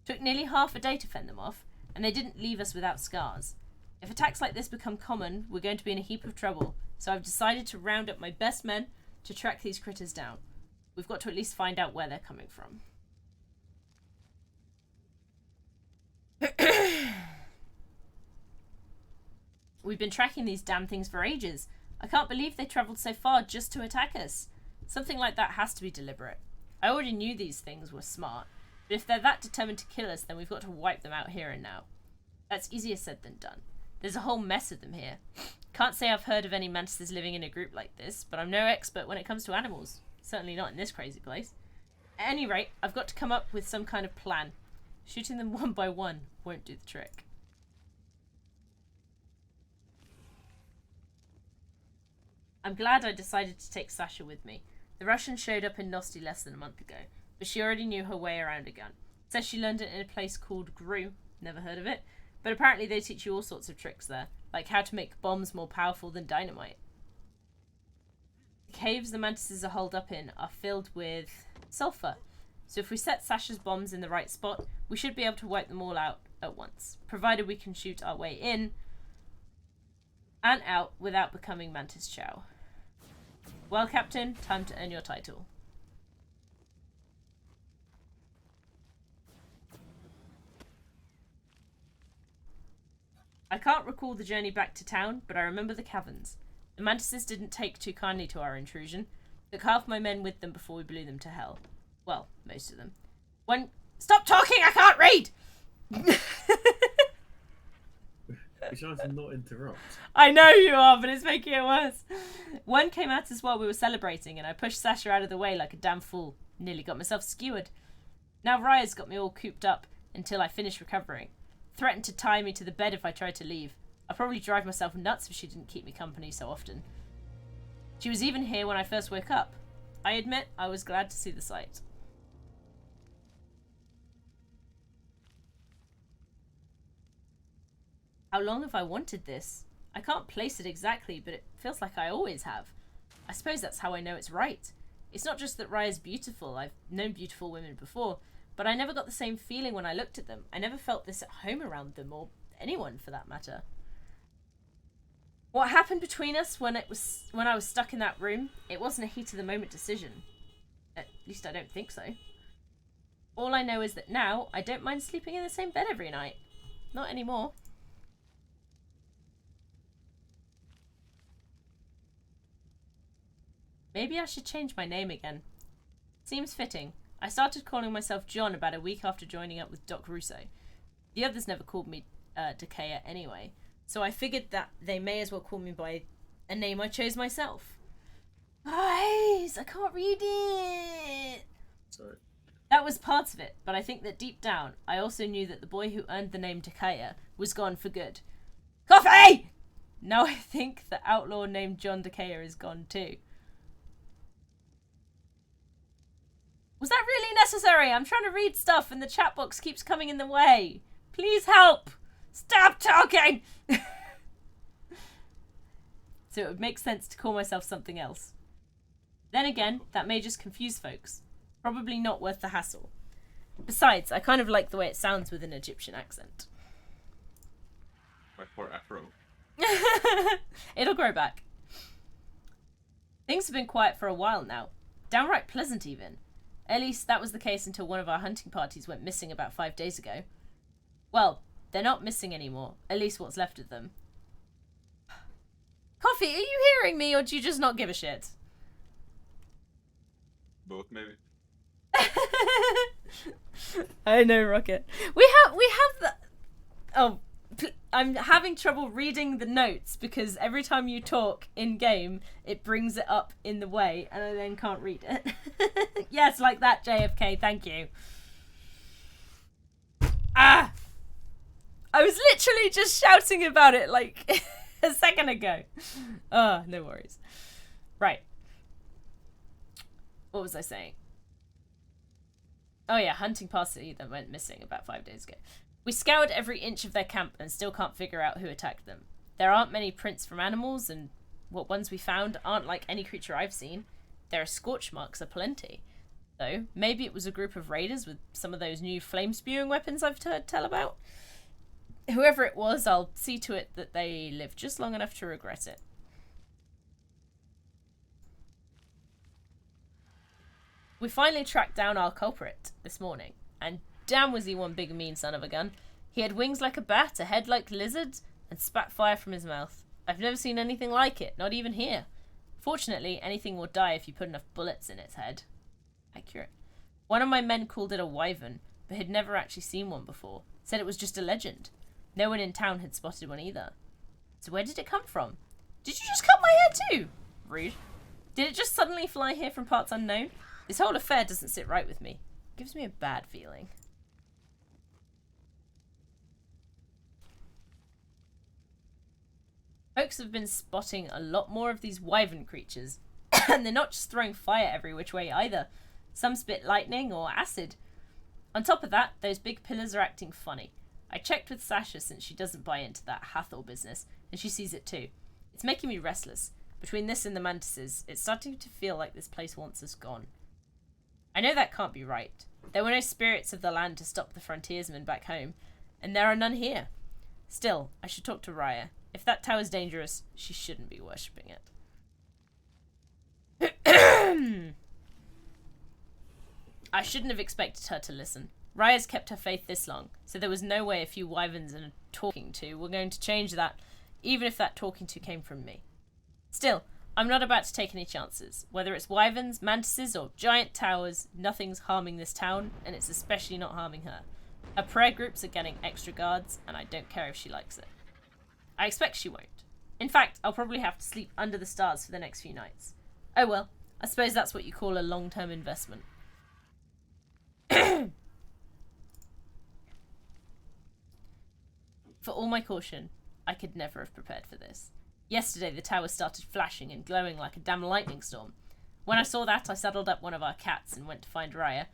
Took nearly half a day to fend them off, and they didn't leave us without scars. If attacks like this become common, we're going to be in a heap of trouble, so I've decided to round up my best men to track these critters down. We've got to at least find out where they're coming from. We've been tracking these damn things for ages. I can't believe they travelled so far just to attack us. Something like that has to be deliberate. I already knew these things were smart, but if they're that determined to kill us, then we've got to wipe them out here and now. That's easier said than done. There's a whole mess of them here. Can't say I've heard of any mantises living in a group like this, but I'm no expert when it comes to animals. Certainly not in this crazy place. At any rate, I've got to come up with some kind of plan. Shooting them one by one won't do the trick. I'm glad I decided to take Sasha with me. The Russian showed up in Nosti less than a month ago, but she already knew her way around a gun. Says she learned it in a place called Gru. Never heard of it. But apparently they teach you all sorts of tricks there, like how to make bombs more powerful than dynamite. The caves the mantises are holed up in are filled with sulfur, so if we set Sasha's bombs in the right spot, we should be able to wipe them all out at once, provided we can shoot our way in and out without becoming Mantis Chow. Well, Captain, time to earn your title. I can't recall the journey back to town, but I remember the caverns. The mantises didn't take too kindly to our intrusion. Took half my men with them before we blew them to hell. Well, most of them. One... Stop talking! I can't read! We're trying to not interrupt. I know you are, but it's making it worse. One came at us while we were celebrating, and I pushed Sasha out of the way like a damn fool. Nearly got myself skewered. Now Raya's got me all cooped up until I finish recovering. Threatened to tie me to the bed if I tried to leave. I'd probably drive myself nuts if she didn't keep me company so often. She was even here when I first woke up. I admit I was glad to see the sight. How long have I wanted this? I can't place it exactly, but it feels like I always have. I suppose that's how I know it's right. It's not just that Raya's beautiful. I've known beautiful women before, but I never got the same feeling when I looked at them. I never felt this at home around them, or anyone for that matter. What happened between us when I was stuck in that room, it wasn't a heat-of-the-moment decision. At least I don't think so. All I know is that now I don't mind sleeping in the same bed every night. Not anymore. Maybe I should change my name again. Seems fitting. I started calling myself John about a week after joining up with Doc Russo. The others never called me Takea anyway, so I figured that they may as well call me by a name I chose myself. Guys, I can't read it! Sorry. That was part of it, but I think that deep down, I also knew that the boy who earned the name Takea was gone for good. Coffee! Now I think the outlaw named John Takea is gone too. Was that really necessary? I'm trying to read stuff and the chat box keeps coming in the way. Please help. Stop talking! So it would make sense to call myself something else. Then again, that may just confuse folks. Probably not worth the hassle. Besides, I kind of like the way it sounds with an Egyptian accent. My poor afro. It'll grow back. Things have been quiet for a while now. Downright pleasant, even. At least that was the case until one of our hunting parties went missing about 5 days ago. Well, they're not missing anymore. At least what's left of them. Coffee, are you hearing me, or do you just not give a shit? Both, maybe. I know, Rocket. We have the... Oh, I'm having trouble reading the notes because every time you talk in-game, it brings it up in the way, and I then can't read it. Yes, like that, JFK, thank you. Ah! I was literally just shouting about it, like, a second ago. Oh, no worries. Right. What was I saying? Oh yeah, hunting party that went missing about 5 days ago. We scoured every inch of their camp and still can't figure out who attacked them. There aren't many prints from animals, and what ones we found aren't like any creature I've seen. There are scorch marks aplenty. Though, maybe it was a group of raiders with some of those new flame-spewing weapons I've heard tell about. Whoever it was, I'll see to it that they live just long enough to regret it. We finally tracked down our culprit this morning, and damn was he one big mean son of a gun. He had wings like a bat, a head like lizards, and spat fire from his mouth. I've never seen anything like it, not even here. Fortunately, anything will die if you put enough bullets in its head. Accurate. One of my men called it a wyvern, but had never actually seen one before. Said it was just a legend. No one in town had spotted one either. So where did it come from? Did you just cut my hair too? Rude. Did it just suddenly fly here from parts unknown? This whole affair doesn't sit right with me. It gives me a bad feeling. Folks have been spotting a lot more of these wyvern creatures. And they're not just throwing fire every which way either. Some spit lightning or acid. On top of that, those big pillars are acting funny. I checked with Sasha since she doesn't buy into that Hathor business, and she sees it too. It's making me restless. Between this and the mantises, it's starting to feel like this place wants us gone. I know that can't be right. There were no spirits of the land to stop the frontiersmen back home, and there are none here. Still, I should talk to Raya. If that tower's dangerous, she shouldn't be worshipping it. I shouldn't have expected her to listen. Raya's kept her faith this long, so there was no way a few wyverns and a talking to were going to change that, even if that talking to came from me. Still, I'm not about to take any chances. Whether it's wyverns, mantises, or giant towers, nothing's harming this town, and it's especially not harming her. Her prayer groups are getting extra guards, and I don't care if she likes it. I expect she won't. In fact, I'll probably have to sleep under the stars for the next few nights. Oh well, I suppose that's what you call a long-term investment. For all my caution, I could never have prepared for this. Yesterday, the tower started flashing and glowing like a damn lightning storm. When I saw that, I saddled up one of our cats and went to find Raya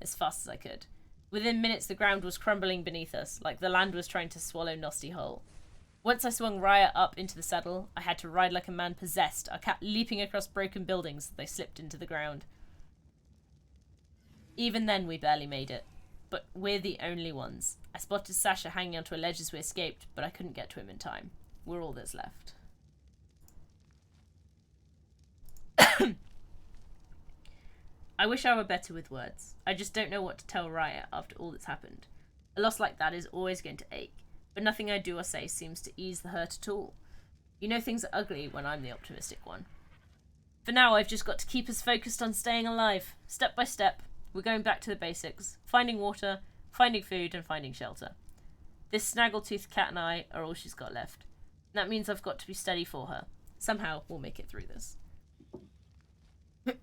as fast as I could. Within minutes, the ground was crumbling beneath us, like the land was trying to swallow Nosti whole. Once I swung Raya up into the saddle, I had to ride like a man possessed, our cat leaping across broken buildings as they slipped into the ground. Even then, we barely made it. But we're the only ones. I spotted Sasha hanging onto a ledge as we escaped, but I couldn't get to him in time. We're all that's left. I wish I were better with words. I just don't know what to tell Raya after all that's happened. A loss like that is always going to ache, but nothing I do or say seems to ease the hurt at all. You know things are ugly when I'm the optimistic one. For now, I've just got to keep us focused on staying alive, step by step. We're going back to the basics, finding water, finding food, and finding shelter. This snaggletooth cat and I are all she's got left. That means I've got to be steady for her. Somehow, we'll make it through this.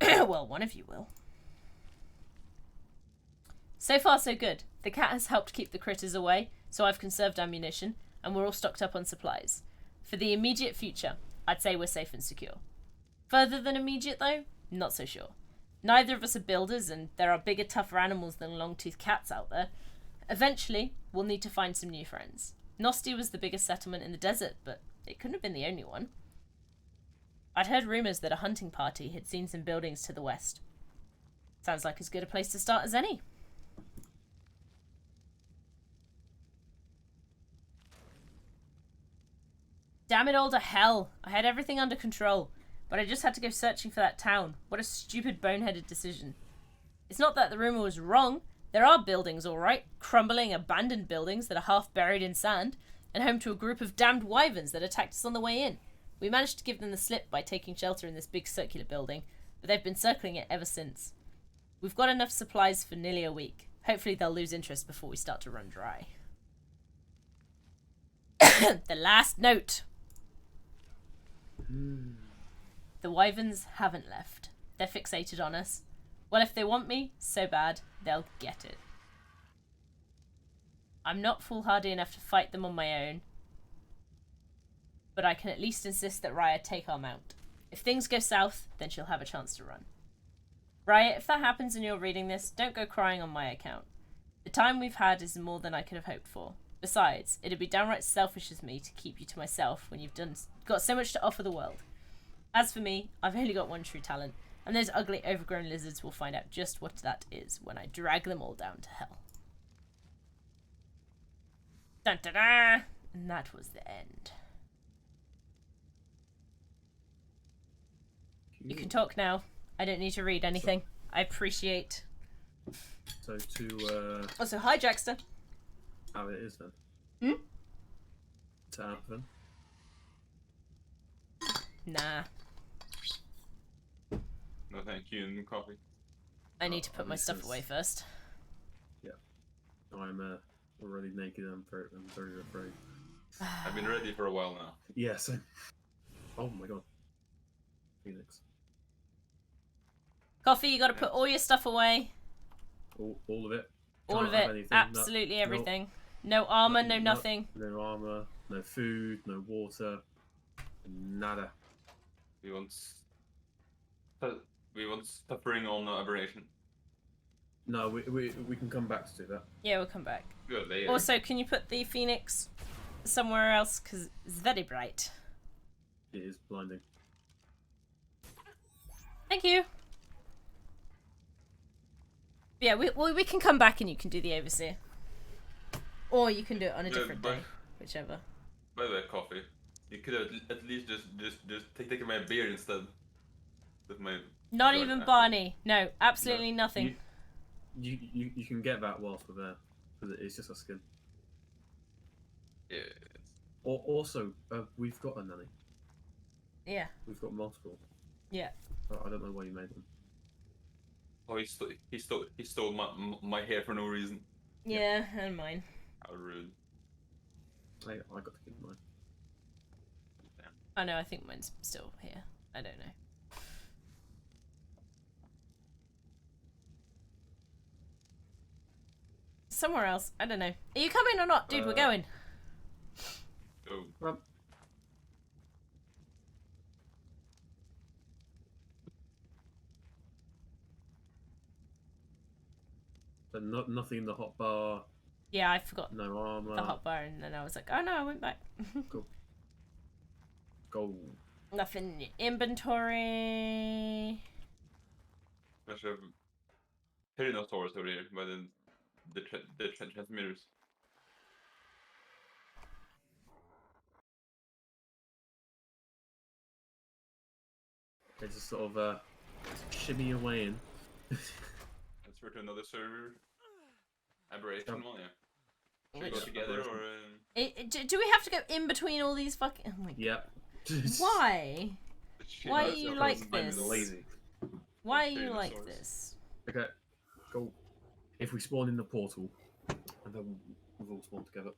Well, one of you will. So far, so good. The cat has helped keep the critters away, so I've conserved ammunition, and we're all stocked up on supplies. For the immediate future, I'd say we're safe and secure. Further than immediate, though, not so sure. Neither of us are builders, and there are bigger, tougher animals than long-toothed cats out there. Eventually, we'll need to find some new friends. Nosti was the biggest settlement in the desert, but it couldn't have been the only one. I'd heard rumours that a hunting party had seen some buildings to the west. Sounds like as good a place to start as any. Damn it all to hell. I had everything under control, but I just had to go searching for that town. What a stupid, boneheaded decision. It's not that the rumour was wrong. There are buildings, all right. Crumbling, abandoned buildings that are half buried in sand, and home to a group of damned wyverns that attacked us on the way in. We managed to give them the slip by taking shelter in this big circular building, but they've been circling it ever since. We've got enough supplies for nearly a week. Hopefully they'll lose interest before we start to run dry. The last note. The wyverns haven't left. They're fixated on us. Well, if they want me so bad, they'll get it. I'm not foolhardy enough to fight them on my own, but I can at least insist that Raya take our mount. If things go south, then she'll have a chance to run. Raya, if that happens and you're reading this, don't go crying on my account. The time we've had is more than I could have hoped for. Besides, it'd be downright selfish of me to keep you to myself when you've got so much to offer the world. As for me, I've only got one true talent, and those ugly overgrown lizards will find out just what that is when I drag them all down to hell. Dun da da! And that was the end. You can talk now. I don't need to read anything. I appreciate. So to Also, hi Jackster. how it is then. Hmm? To happen. Nah. No, thank you, and coffee. I need to put my this stuff is- away first. I'm already naked. I'm very afraid. I've been ready for a while now. Yeah. So. Oh my god. Phoenix. Coffee, you gotta put all your stuff away. All of it. All Can't of have it. anything. Absolutely everything. No armor, no nothing. No armor. No food. No water. Nada. We want suffering on aberration. No, we can come back to do that. Yeah, we'll come back. Good later. Also, can you put the phoenix somewhere else? Because it's very bright. It is blinding. Thank you. Yeah, we can come back and you can do the overseer. Or you can do it on a different day. Whichever. By the way, coffee. You could have at least just take my beer instead. With my. Not Right, even okay. Barney. No, absolutely nothing. You can get that whilst we're there, because it's just a skin. Yeah. Also, we've got a nanny. Yeah. We've got multiple. Yeah. I don't know why you made them. Oh, he stole my hair for no reason. Yeah, and mine. How rude. I got to keep mine. Damn. Oh no, I think mine's still here. I don't know. Somewhere else. I don't know. Are you coming or not? Dude, we're going. Oh. Well, so nothing in the hot bar. Yeah, I forgot No armor. the hot bar and then I was like, oh no, I went back. Cool. Gold. Nothing in your inventory. I should have Pterinosaurus over here by the transmitters. They just sort of shimmy away in. Transfer to another server. Aberation one, yeah. Should we go Which- together or? Do we have to go in between all these fucking... Oh my god. Yep. Why? Why are Shit, you that's- like I'm this? Lazy. Why are you like Dinosaurs. this? Okay. Go. If we spawn in the portal, and then we'll all spawn together.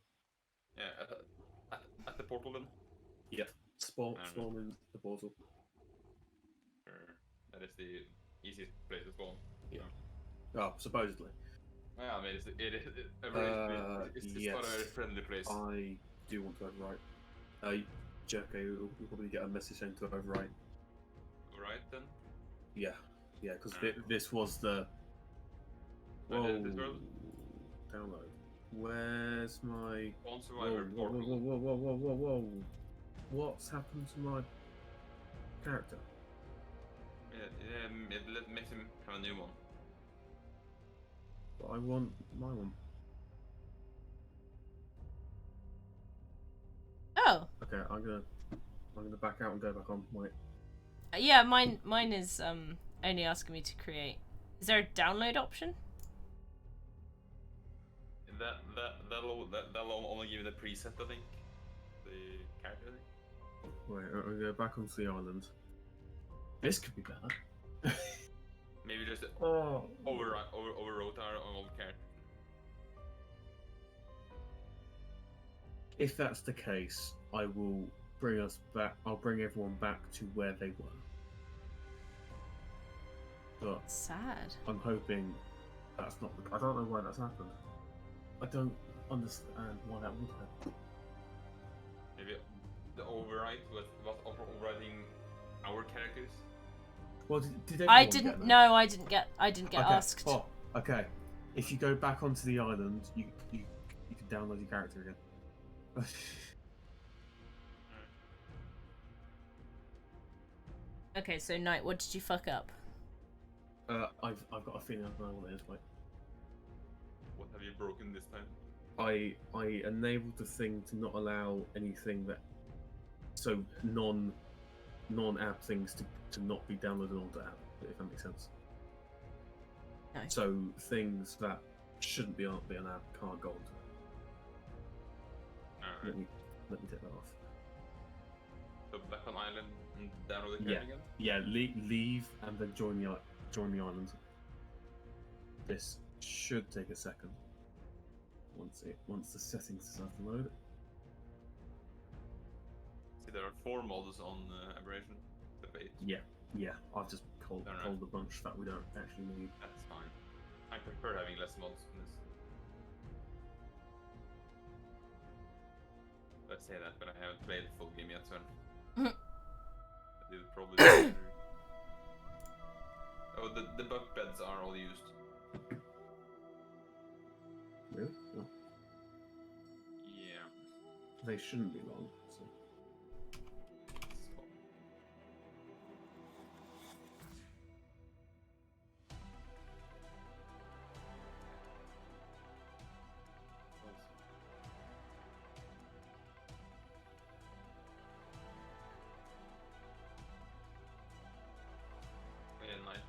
Yeah, at the portal then. Yep. Spawn I don't know. in the portal. That is the easiest place to spawn. Yeah. Oh, supposedly. Well, I mean, it's yes. not a very friendly place. I do want to overwrite. Jerko will probably get a message saying to overwrite. Right then. Yeah. Yeah, because Alright. this was the. Oh, Whoa. this world? Download. Where's my... On Whoa, survivor whoa, whoa, portal. whoa, whoa, whoa, whoa, whoa, whoa. What's happened to my character? It makes him have a new one. But I want my one. Oh. Okay, I'm gonna back out and go back on. Wait. Yeah, mine is only asking me to create. Is there a download option? That'll only give you the preset, I think. The character thing. Wait, I'm gonna go back onto the island. This could be better. Maybe just Oh. overwrote our old character. If that's the case, I will bring us back. I'll bring everyone back to where they were. But Sad. I'm hoping that's not. I don't know why that's happened. I don't understand why that would happen. Maybe the override was overriding our characters. Well, did everyone I get didn't. that? No, I didn't get Okay. asked. Oh, okay. If you go back onto the island, you can download your character again. Okay, so Knight, what did you fuck up? I've got a feeling I know what it is. Like, What have you broken this time? I enabled the thing to not allow anything that non-app things to not be downloaded onto app, if that makes sense. No. So things that shouldn't be an app can't go onto it. Alright. Let me take that off. So back on island and download the character again? Yeah, leave and then join the island. This should take a second. Once the settings start to load. See, there are 4 mods on Aberation. The bait. Yeah. I've just called a bunch that we don't actually need. That's fine. I prefer having less mods in this. I say that, but I haven't played the full game yet, so I did probably. Oh, the bunk beds are all used. Really? No. Yeah. They shouldn't be long. So.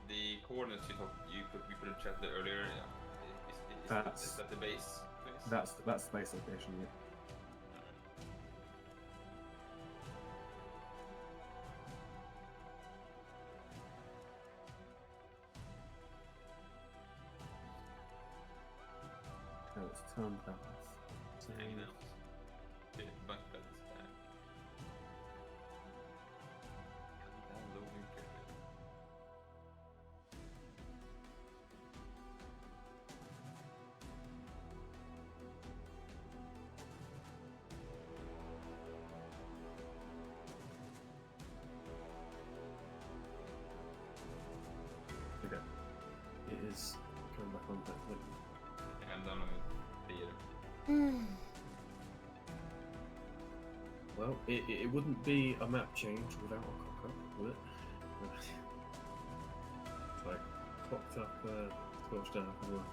The coordinates you put in chat there earlier, is that the base place? That's the base location. Yeah. Okay, let's turn that off. So, Hanging out. The bunk bed is back. Downloading character. okay. It is coming back on. And downloading theater. Well, it wouldn't be a map change without a cock-up, would it? It's like cocked up, Scorched as well.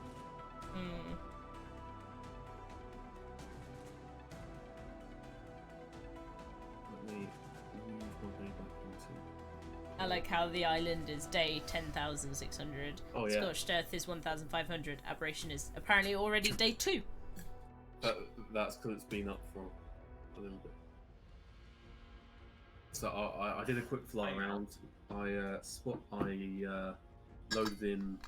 Let me move my way back into. I like how the island is day 10,600. Oh, yeah. Scorched Earth is 1,500. Aberation is apparently already day 2. That's because it's been up for a little bit. So I did a quick fly around. I loaded in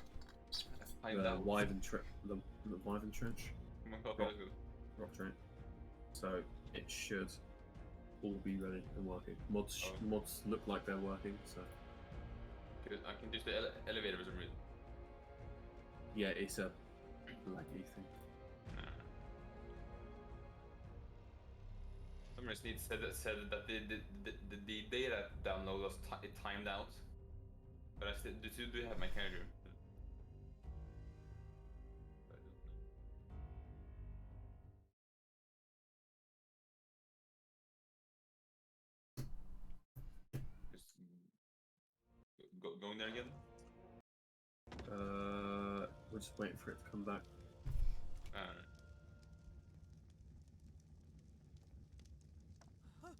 the Wyvern Trench. The Wyvern Trench. Rock Trench. So it should all be ready and working. Mods look like they're working. So Good. I can use the elevator for some reason. yeah, it's a laggy thing. Some reason it said that the data download was timed out. But I still do have my character. going there again? We're just waiting for it to come back.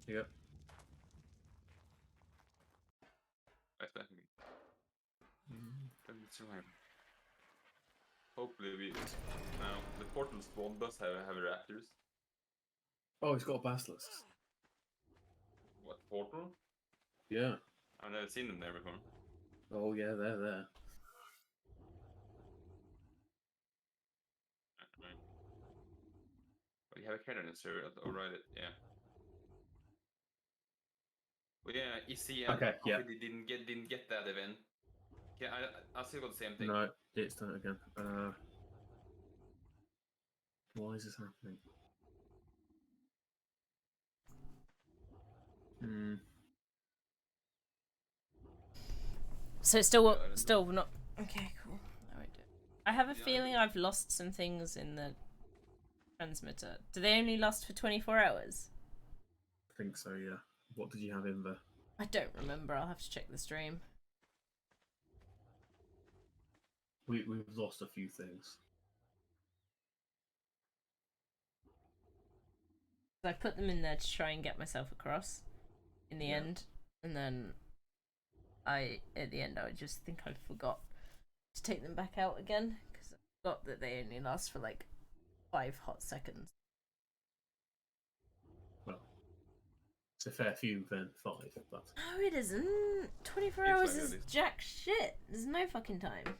Yep. Right back again. Hopefully we. Now the portal spawn does have raptors. Oh, he's got a basilisk. What portal? Yeah. I've never seen them there before. Oh yeah, they're there. Right. But you have a cat on the server. I'll write it. Yeah. Well, yeah. Issy and Okay, yeah. Coffee didn't get that event. Yeah, I still got the same thing. No, it's done it again. Why is this happening? So it's still not. Okay, cool. No, I do. I have a feeling I've lost some things in the transmitter. Do they only last for 24 hours? I think so, yeah. What did you have in there? I don't remember. I'll have to check the stream. We've lost a few things. I put them in there to try and get myself across in the end, and then at the end I just think I forgot to take them back out again because I forgot that they only last for like 5 hot seconds. Well, it's a fair few then 5, but No, it isn't. 24 hours is jack shit. There's no fucking time.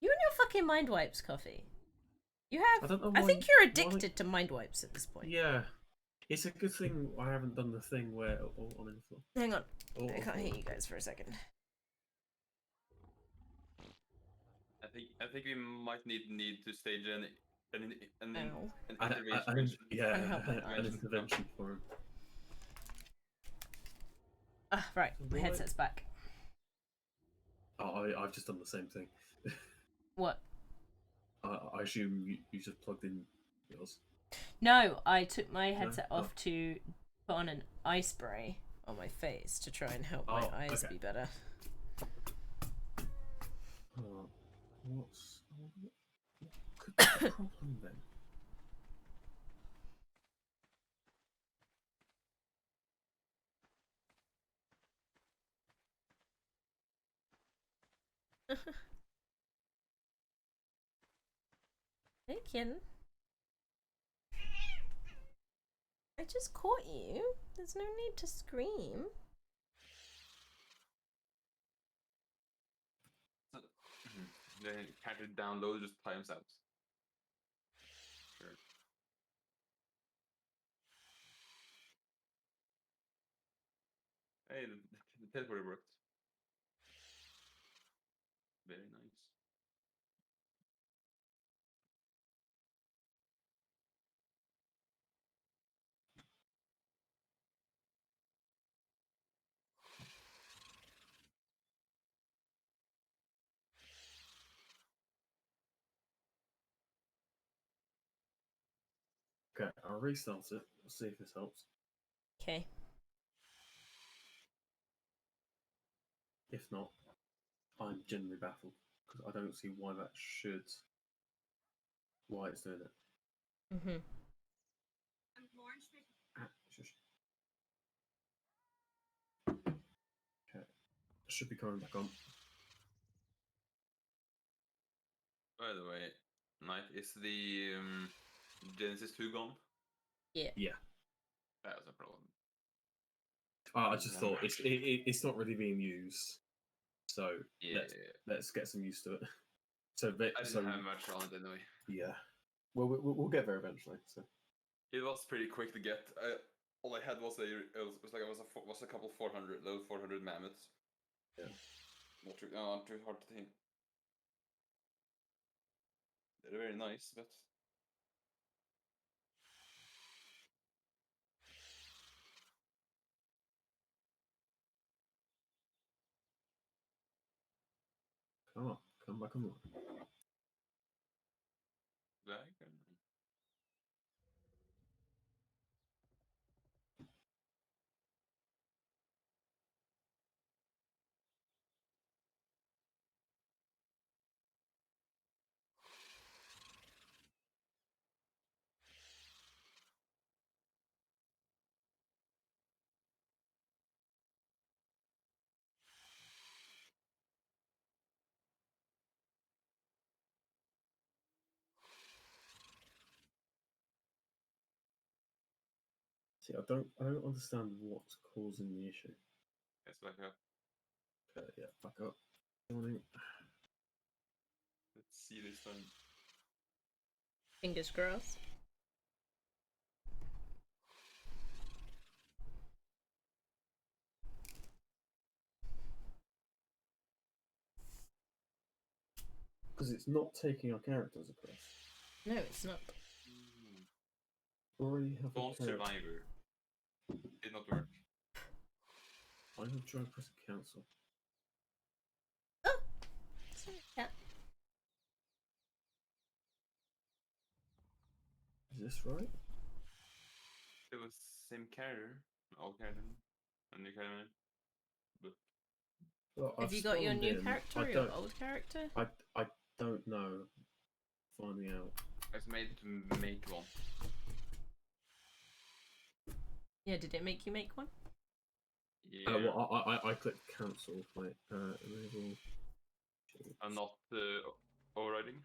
You and your fucking mind wipes, Coffee. You have. I think you're addicted to mind wipes at this point. Yeah. It's a good thing I haven't done the thing where I'm in the floor. Hang on. I can't hear you guys for a second. I think we might need to stage an intervention. An intervention for him. Ah, right. My headset's back. Oh, I've just done the same thing. What? I assume you just plugged in yours. No, I took my headset off to put on an eye spray on my face to try and help my eyes be better. What could be the problem then? Hey, kitten. I just caught you. There's no need to scream. Then can't download, just times out. Sure. Hey, the teleporter worked. Very nice. Okay, I'll restart it. We'll see if this helps. Okay. If not, I'm genuinely baffled because I don't see why that should. Why it's doing it. Mhm. Shush. Okay, should be coming back on. By the way, Knight, is the Genesis 2 gone? Yeah. Yeah. That was a problem. I just thought it's not really being used, so let's get some used to it. So I didn't have much on it anyway. Yeah. Well, we'll get there eventually. So it was pretty quick to get. All I had was a couple 400 those 400 mammoths. Yeah. Not too hard to think. They're very nice, but. come back on. See, I don't understand what's causing the issue. It's like a. Yeah, back up. Morning. Let's see this time. Fingers crossed. Because it's not taking our characters across. No, it's not. Already have a Don't character. Survivor. Did not work. I have tried pressing cancel. Oh! Sorry, cat. Is this right? It was same character, old character, a new character. But Well, Have you got your spawned new in. character I or your don't. old character? I don't know. Finding out. I was made to make one. Yeah, did it make you make one? Yeah. Well, I clicked cancel. Wait, enable. I'm not overriding.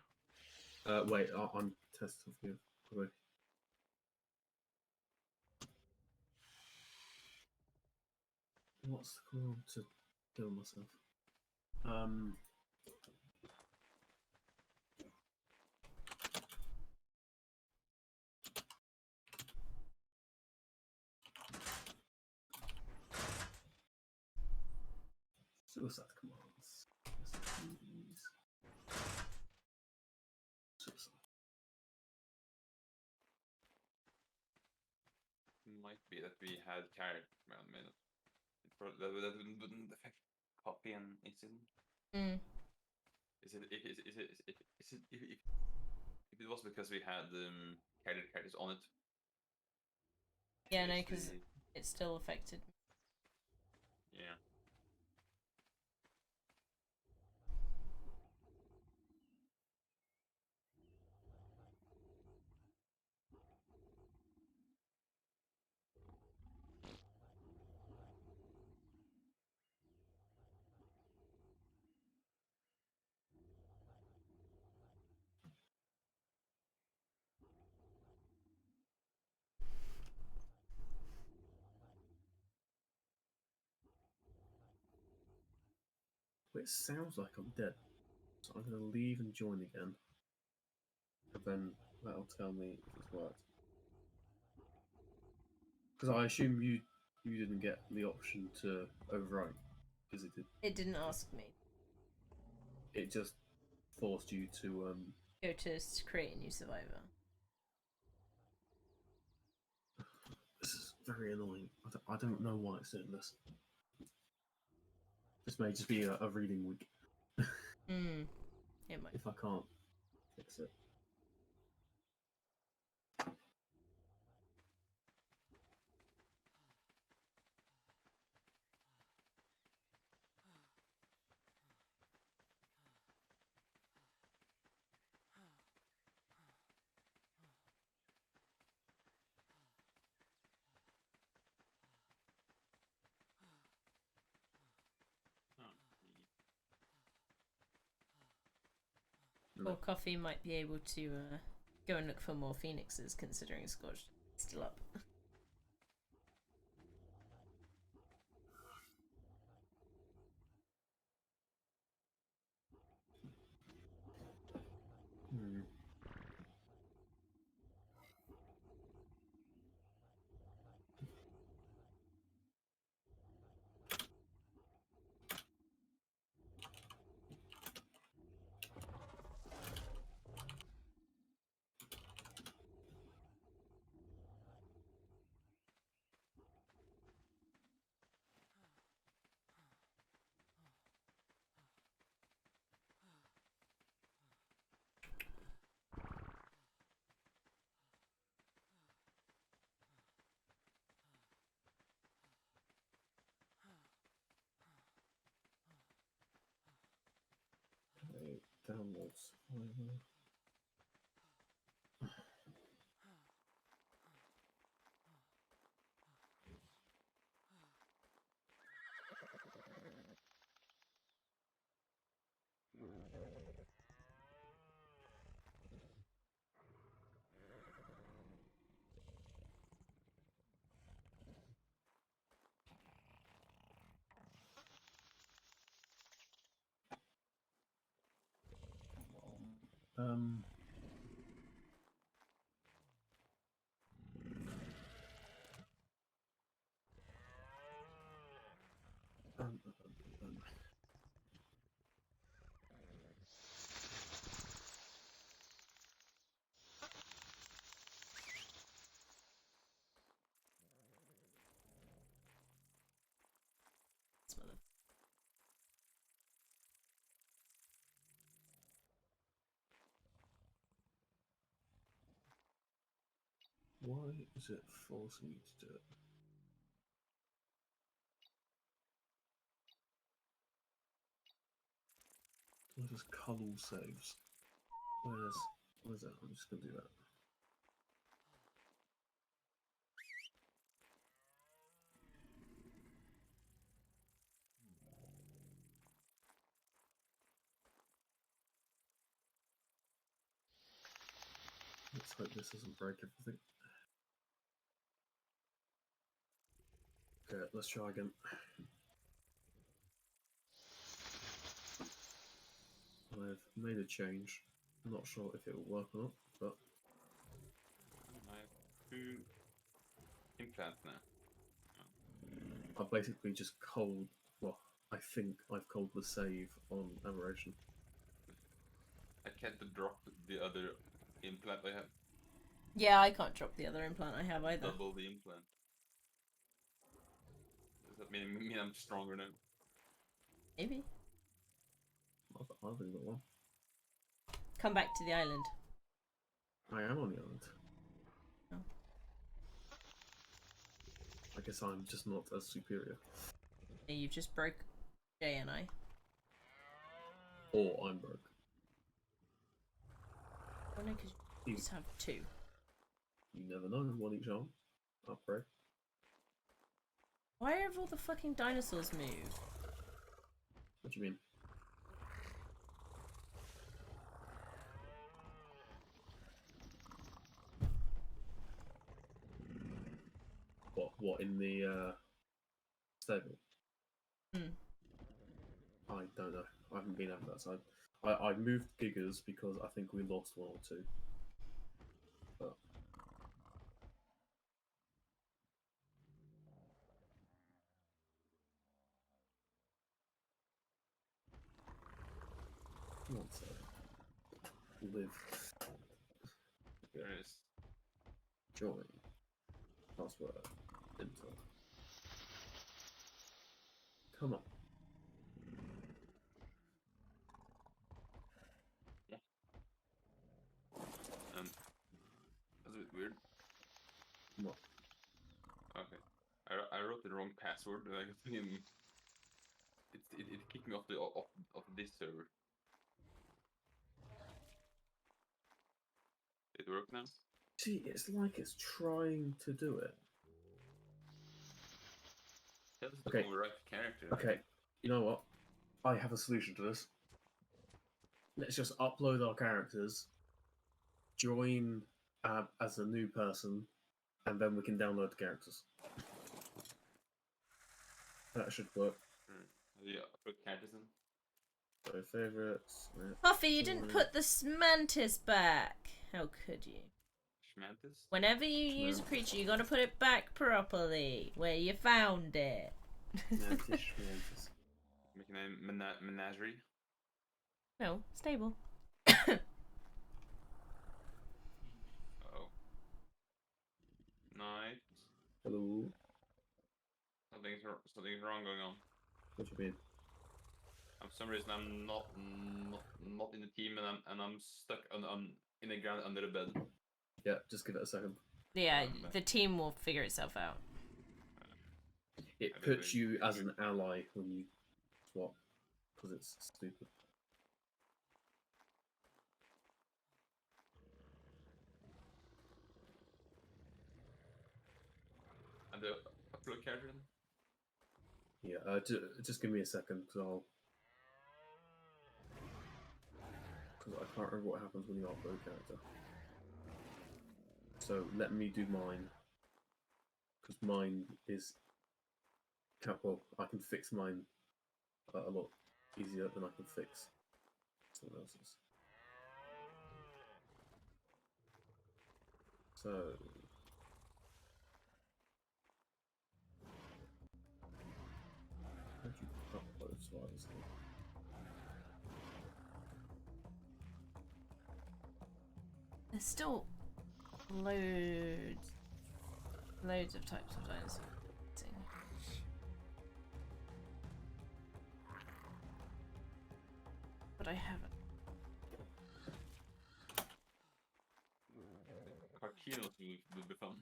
Wait, I'm testing for you. Wait. What's the command to kill myself? Suicide commands. Suicide. Might be that we had character. Well, maybe not. That wouldn't affect copy and incident. Mm. Is it if it was because we had characters on it? Yeah, no, is because the- it still affected me. yeah. It sounds like I'm dead. So I'm going to leave and join again. And then that'll tell me if it's worked. Because I assume you didn't get the option to overwrite. Because it did. It didn't ask me. It just forced you to Go to create a new survivor. This is very annoying. I don't know why it's doing this. This may just be a reading week. Mm. It might. If I can't fix it. No. Or Coffee might be able to go and look for more phoenixes, considering Scorched is still up. Hmm. Okay, downloads. This mother- Why is it forcing me to do it? Can I just cuddle saves? Where's that? I'm just gonna do that. Let's hope this doesn't break everything. Okay, let's try again. I've made a change. I'm not sure if it will work or not, but I have 2 implants now. I've basically just culled. Well, I think I've culled the save on Aberation. I can't drop the other implant I have. Yeah, I can't drop the other implant I have either. Double the implant. Does that mean I'm stronger now? Maybe. I've only got one. Come back to the island. I am on the island. Oh. I guess I'm just not as superior. Yeah, you just broke Jay and I. Or I'm broke. Oh no, because you just have 2. You never know. One each arm. Upgrade. Why have all the fucking dinosaurs moved? What do you mean? What in the stable? Hmm. I don't know. I haven't been over that side. I moved Gigas because I think we lost 1 or 2. But one sec. Live. There it is. Join. Password. Enter. Come on. That's a bit weird. What? Okay. I wrote the wrong password. Like it kicked me off this server. It work now? See, it's like it's trying to do it. That is Okay. the right character. Okay. You know what? I have a solution to this. Let's just upload our characters, join as a new person, and then we can download the characters. That should work. Yeah, put characters in. So favorites. Puffy, you didn't put the mantis back. How could you? Schmantis? Whenever you use a creature, you gotta put it back properly where you found it. Mantis. Make a name menagerie. No, stable. Oh. Night. Hello. Something's wrong going on. What do you mean? For some reason I'm not in the team and I'm stuck on in the ground under the bed. Yeah, just give it a second. Yeah, the team will figure itself out. It puts you as an ally when you swap, because it's stupid. And the upload character then? Yeah, just give me a second, because I can't remember what happens when you upload a character. So let me do mine, because mine is... Well, I can fix mine a lot easier than I can fix someone else's. So. How'd you upload slides? There's still loads of types of dinosaurs. But I haven't. Carkinos would be fun.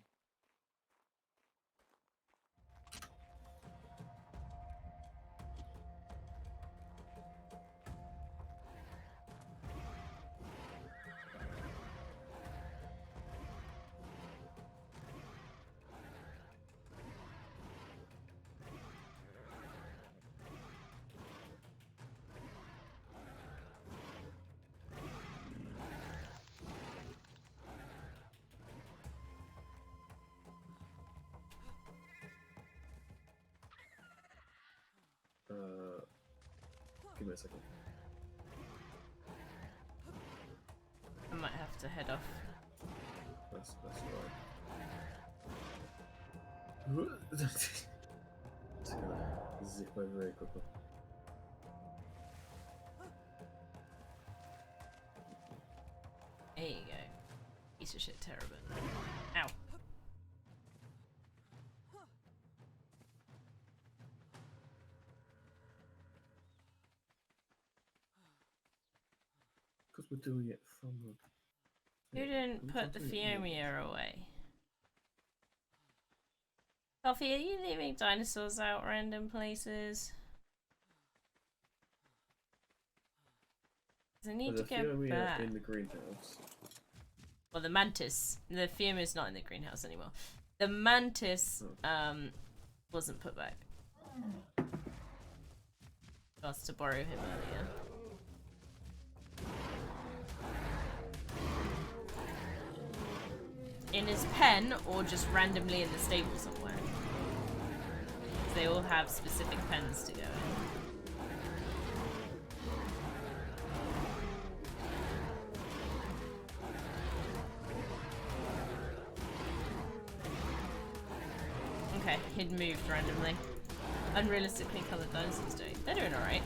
Give me a second. I might have to head off. That's alright. Just gonna zip over very quickly. There you go. Piece of shit Terrabin. Ow. Because we're doing it from the... Who didn't put the Fiomia away? Coffee, are you leaving dinosaurs out random places? I need to go back. In the greenhouse. Well, the mantis. The Fiomia's not in the greenhouse anymore. The mantis wasn't put back. I asked to borrow him earlier. In his pen or just randomly in the stable somewhere. They all have specific pens to go in. Okay, he'd moved randomly. Unrealistically coloured dinosaurs doing. They're doing alright.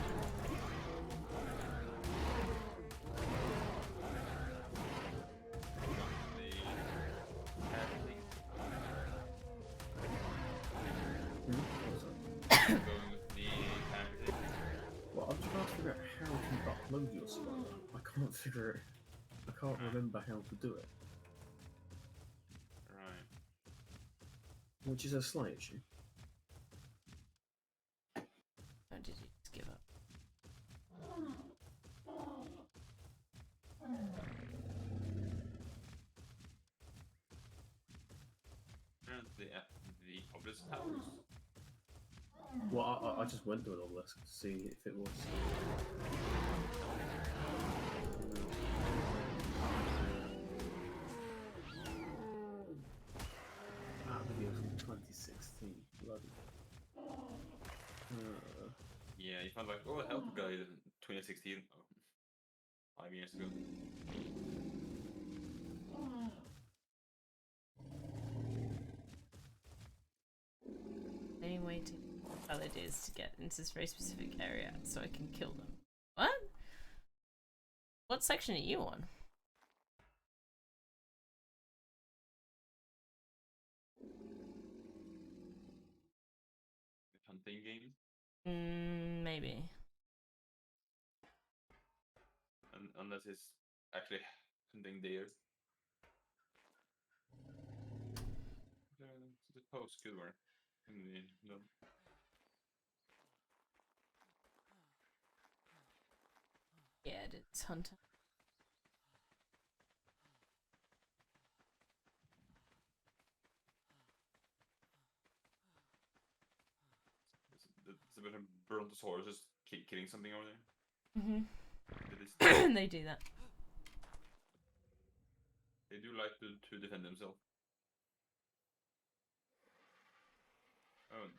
Well, I'm trying to figure out how to upload your slide. I can't figure it. I can't remember how to do it. Right. Which is a slight issue. Or did you just give up? The obelisk towers. Well, I just went to an obelisk to see if it was. That video from 2016. Bloody. Yeah, you found like, oh, help guide in 2016. Oh, 5 years ago. Any way to tell it is to get into this very specific area so I can kill them. What? What section are you on? The hunting game. Maybe. Unless it's actually hunting deer. The post could work. No. Yeah, it's hunter. It's a bit of Brontosaurus just killing something over there. Mm-hmm. They do that. They do like to defend themselves. Oh,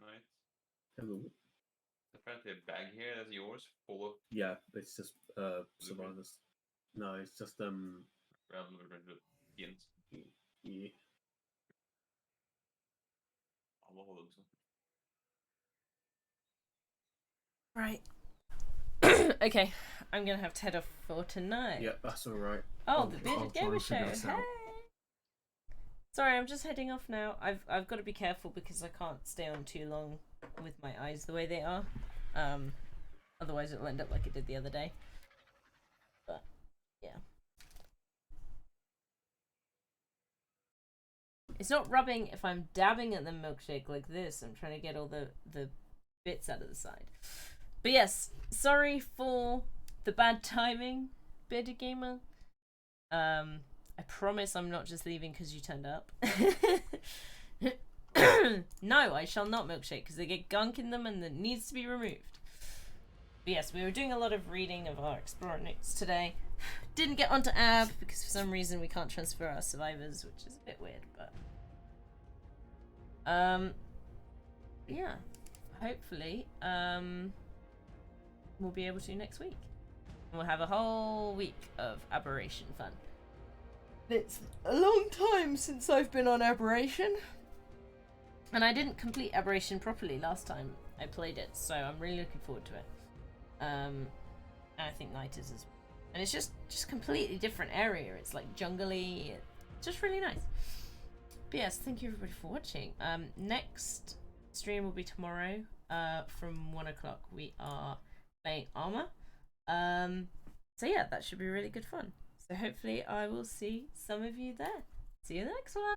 nice. Hello. Apparently a bag here that's yours, full of. Yeah, it's just survivors. No, it's just Jens. Yeah. Vad håller du? Right. Okay, I'm gonna have to head off for tonight. Yeah, that's all right. Oh, the I'll Bearded try Gamer and Show. figure this Hey. out. Sorry, I'm just heading off now. I've got to be careful because I can't stay on too long with my eyes the way they are. Otherwise it'll end up like it did the other day. But yeah. It's not rubbing if I'm dabbing at the milkshake like this. I'm trying to get all the bits out of the side. But yes, sorry for the bad timing, Bearded Gamer. I promise I'm not just leaving because you turned up. No, I shall not milkshake because they get gunk in them and it needs to be removed. But yes, we were doing a lot of reading of our Explorer notes today. Didn't get onto AB because for some reason we can't transfer our survivors, which is a bit weird, but yeah, hopefully we'll be able to next week. And we'll have a whole week of Aberation fun. It's a long time since I've been on Aberation. And I didn't complete Aberation properly last time I played it, so I'm really looking forward to it. And I think Night is as well. And it's just completely different area. It's like jungly, just really nice. But yes, thank you everybody for watching. Next stream will be tomorrow from 1 o'clock. We are playing Armor. So yeah, that should be really good fun. So hopefully I will see some of you there. See you in the next one.